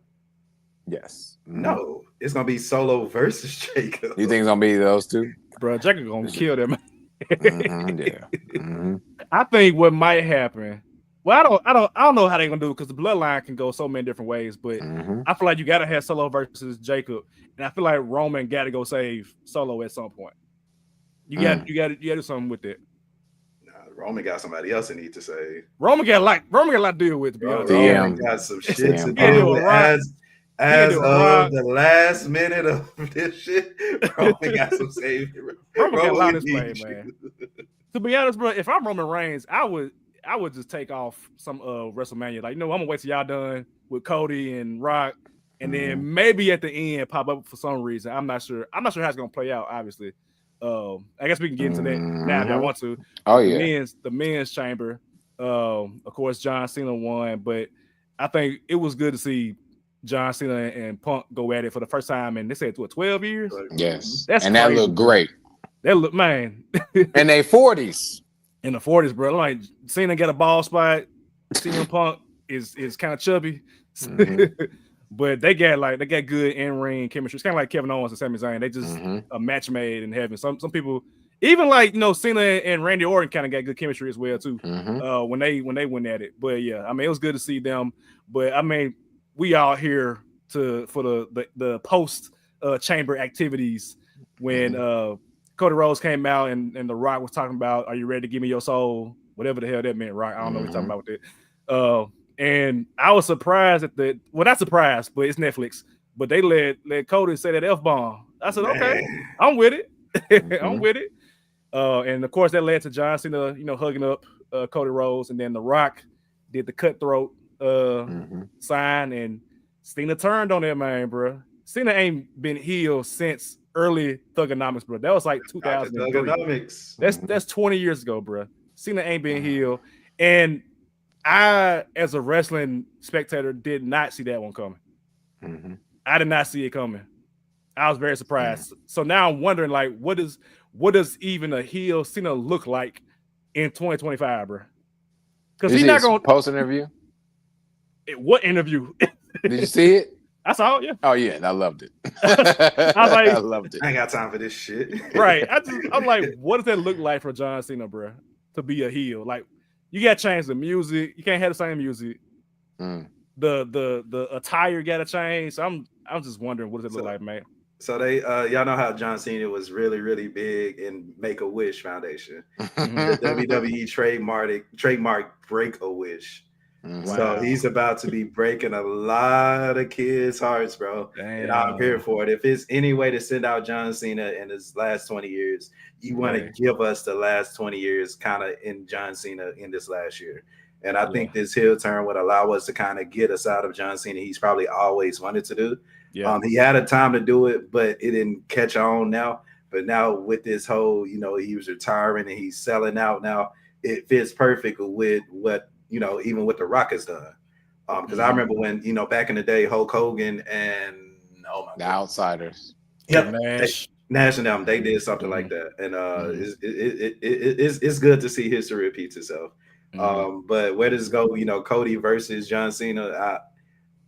Yes. No, it's gonna be Solo versus Jacob. You think it's gonna be those two? Bro, Jacob gonna kill them. I think what might happen. Well, I don't know how they're gonna do it because the bloodline can go so many different ways. But I feel like you gotta have Solo versus Jacob, and I feel like Roman got to go save Solo at some point. You got to do something with it. Roman got somebody else he need to save. Roman got a lot to deal with. To be honest, Roman got some shit to deal with. As of the last minute of this shit, Roman got some saving. Roman got a lot of play, man. To be honest, bro, if I'm Roman Reigns, I would just take off some WrestleMania. Like, I'm gonna wait till y'all done with Cody and Rock, and then maybe at the end pop up for some reason. I'm not sure how it's gonna play out. Obviously, I guess we can get into that now if y'all want to. The men's chamber. Of course, John Cena won, but I think it was good to see John Cena and Punk go at it for the first time, and they said 12 years. Yes, that's and crazy, that looked great. That look, man, in their 40s. In the 40s, bro. Like Cena got a ball spot. CM Punk is kind of chubby, but they got good in ring chemistry. It's kind of like Kevin Owens and Sami Zayn. They just a match made in heaven. Some people, even like Cena and Randy Orton, kind of got good chemistry as well too. When they went at it, but yeah, I mean it was good to see them. But I mean we all here for the post chamber activities when. Cody Rhodes came out and The Rock was talking about, "Are you ready to give me your soul?" Whatever the hell that meant, Rock. I don't know what he's talking about with it. And I was surprised not surprised, but it's Netflix. But they let Cody say that F-bomb. I said, okay, I'm with it. I'm with it. And of course that led to John Cena, hugging up Cody Rhodes, and then The Rock did the cutthroat sign, and Cena turned on that man, bro. Cena ain't been healed since early Thugonomics, bro. That was like 2003. That's 20 years ago, bro. Cena ain't been healed, and I, as a wrestling spectator, did not see that one coming. I did not see it coming. I was very surprised. So now I'm wondering, like, what does even a heel Cena look like in 2025, bro? Because he's not going to post interview. What interview? Did you see it? I saw it, yeah. Oh yeah, I loved it. I loved it. I ain't got time for this shit. Right. I'm like, what does that look like for John Cena, bro? To be a heel, like you got to change the music. You can't have the same music. The attire got to change. So I'm just wondering, what does it look like, man? So they y'all know how John Cena was really, really big in Make-A-Wish Foundation. The WWE trademark Break-A-Wish. Mhm. So he's about to be breaking a lot of kids' hearts, bro. And I'm here for it. If it's any way to send out John Cena in his last 20 years, you want to give us the last 20 years kind of in John Cena in this last year. And I think this heel turn would allow us to kind of get us out of John Cena. He's probably always wanted to do. Yeah. He had a time to do it, but it didn't catch on now. But now with this whole, he was retiring and he's selling out now, it fits perfect with what, even what The Rock has done. Because I remember when, back in the day, Hulk Hogan and the Outsiders. Yep, Nash and them, they did something like that. And it's good to see history repeats itself. But where does it go? Cody versus John Cena.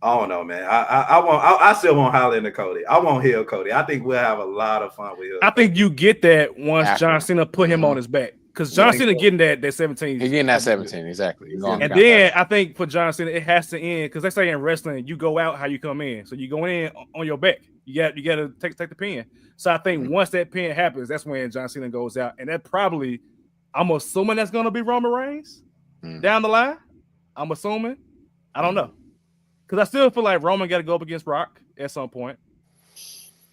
I don't know, man. I still want Holland and Cody. I want heel Cody. I think we'll have a lot of fun with heel. I think you get that once John Cena put him on his back. Because John Cena getting that 17. He's getting that 17, exactly. And then I think for John Cena, it has to end. Because they say in wrestling, you go out how you come in. So you go in on your back. You got to take the pin. So I think once that pin happens, that's when John Cena goes out. And that probably, I'm assuming that's going to be Roman Reigns down the line. I'm assuming. I don't know. Because I still feel like Roman got to go up against Rock at some point.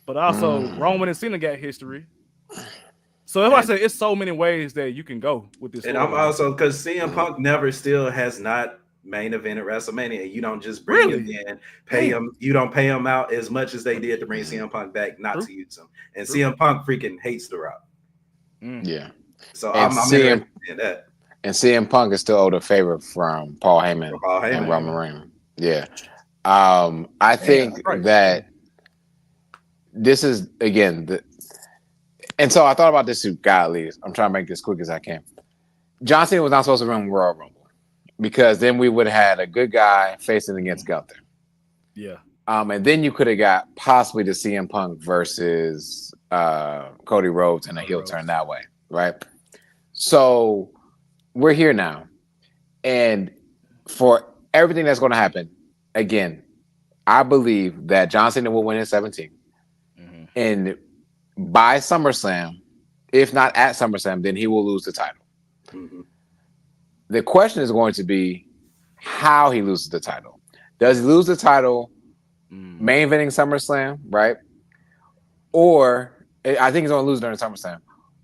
But also, Roman and Cena got history. So if I say it's so many ways that you can go with this. And I'm also, because CM Punk has not main evented WrestleMania. You don't just bring him in, pay him. You don't pay him out as much as they did to bring CM Punk back, not to use him. And CM Punk freaking hates The Rock. Yeah. So I'm interested in that. And CM Punk is still owed a favor from Paul Heyman and Roman Reigns. Yeah. I think that this is, again, and so I thought about this too. Godly, I'm trying to make this quick as I can. John Cena was not supposed to run Royal Rumble because then we would have had a good guy facing against Gunther. Yeah. And then you could have got possibly the CM Punk versus Cody Rhodes and a heel turn that way, right? So we're here now. And for everything that's going to happen, again, I believe that John Cena will win in 17. And by SummerSlam, if not at SummerSlam, then he will lose the title. The question is going to be how he loses the title. Does he lose the title main eventing SummerSlam, right? Or I think he's going to lose during SummerSlam.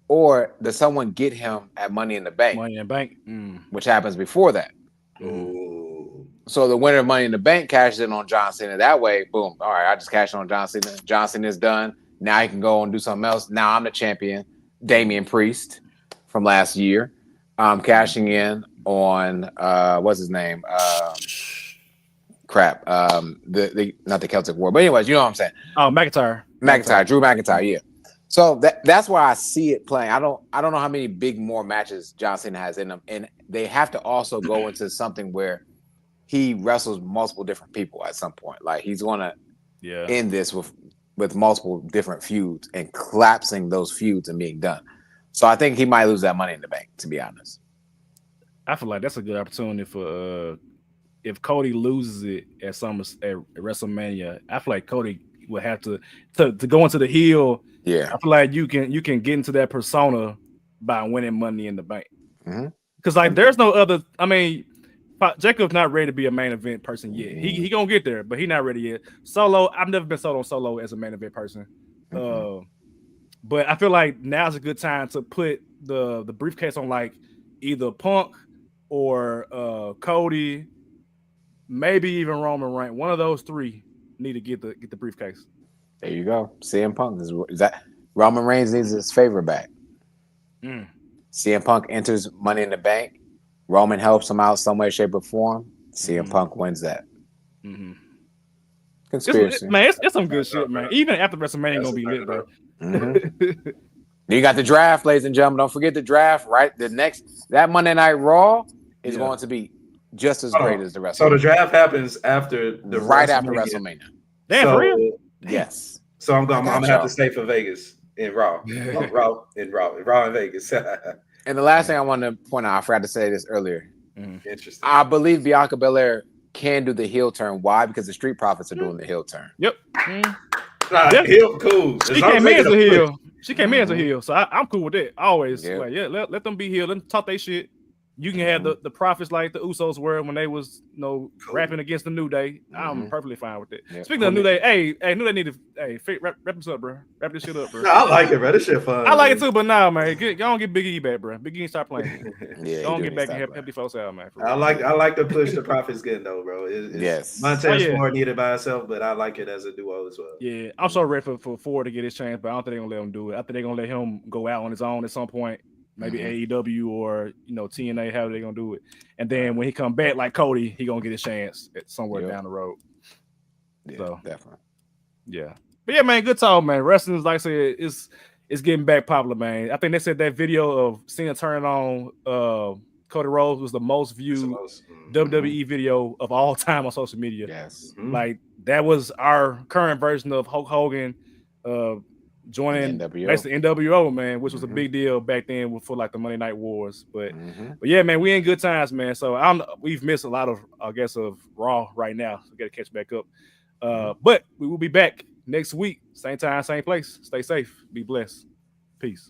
Or does someone get him at Money in the Bank? Money in the Bank. Which happens before that. So the winner of Money in the Bank cashes in on John Cena that way. Boom. All right, I just cashed on John Cena. John Cena is done. Now he can go and do something else. Now I'm the champion. Damian Priest from last year. Cashing in on what's his name? The not the Celtic War, but anyways, you know what I'm saying. Oh, McIntyre, Drew McIntyre, yeah. So that's why I see it playing. I don't know how many big more matches John Cena has in them, and they have to also go into something where he wrestles multiple different people at some point. Like he's gonna end this with multiple different feuds and collapsing those feuds and being done. So I think he might lose that Money in the Bank, to be honest. I feel like that's a good opportunity for if Cody loses it at WrestleMania. I feel like Cody would have to go into the heel. Yeah, I feel like you can get into that persona by winning Money in the Bank. Because like there's no other. I mean, Jacob's not ready to be a main event person yet. He gonna get there, but he's not ready yet. Solo, I've never been sold on Solo as a main event person. But I feel like now's a good time to put the briefcase on like either Punk or Cody, maybe even Roman Reigns. One of those three need to get the briefcase. There you go. CM Punk is that Roman Reigns needs his favor back. CM Punk enters Money in the Bank. Roman helps him out some way, shape, or form. CM Punk wins that. Conspiracy. It's some good shit, man. Even after WrestleMania, gonna be lit, bro. You got the draft, ladies and gentlemen. Don't forget the draft, right? That Monday Night Raw is going to be just as great as the rest. So the draft happens after after WrestleMania. Damn, for real? Yes. So I'm gonna have to stay for Vegas in Raw. Raw in Vegas. And the last thing I want to point out, I forgot to say this earlier. Interesting. I believe Bianca Belair can do the heel turn. Why? Because the Street Profits are doing the heel turn. Yep. Heel cool. She came in as a heel. So I'm cool with that. Always. Let them be heel. Let them talk their shit. You can have the profits like the Usos were when they was rapping against the New Day. I'm perfectly fine with it. Yeah. Speaking of New Day, hey, New Day need to wrap this up, bro. Wrap this shit up, bro. No, I like it, bro. This shit fun. I like it too, but nah, man, y'all don't get Big E back, bro. Big E start playing. Yeah, don't get back and help these folks out, man. I like the push the profits getting though, bro. Yes, Montez Ford needed by himself, but I like it as a duo as well. Yeah, I'm so ready for Ford to get his chance, but I don't think they're gonna let him do it. I think they're gonna let him go out on his own at some point. Maybe AEW or TNA, how they gonna do it? And then when he come back like Cody, he gonna get his chance somewhere down the road. Yeah, so definitely. Yeah, but yeah, man, good talk, man. Wrestling is, like I said, it's getting back popular, man. I think they said that video of Cena turning on Cody Rhodes was the most viewed WWE video of all time on social media. Yes, like that was our current version of Hulk Hogan. Joining basically NWO, man, which was a big deal back then for like the Monday Night Wars. But yeah, man, we in good times, man. So we've missed a lot of, I guess, of Raw right now. So we got to catch back up. But we will be back next week, same time, same place. Stay safe, be blessed, peace.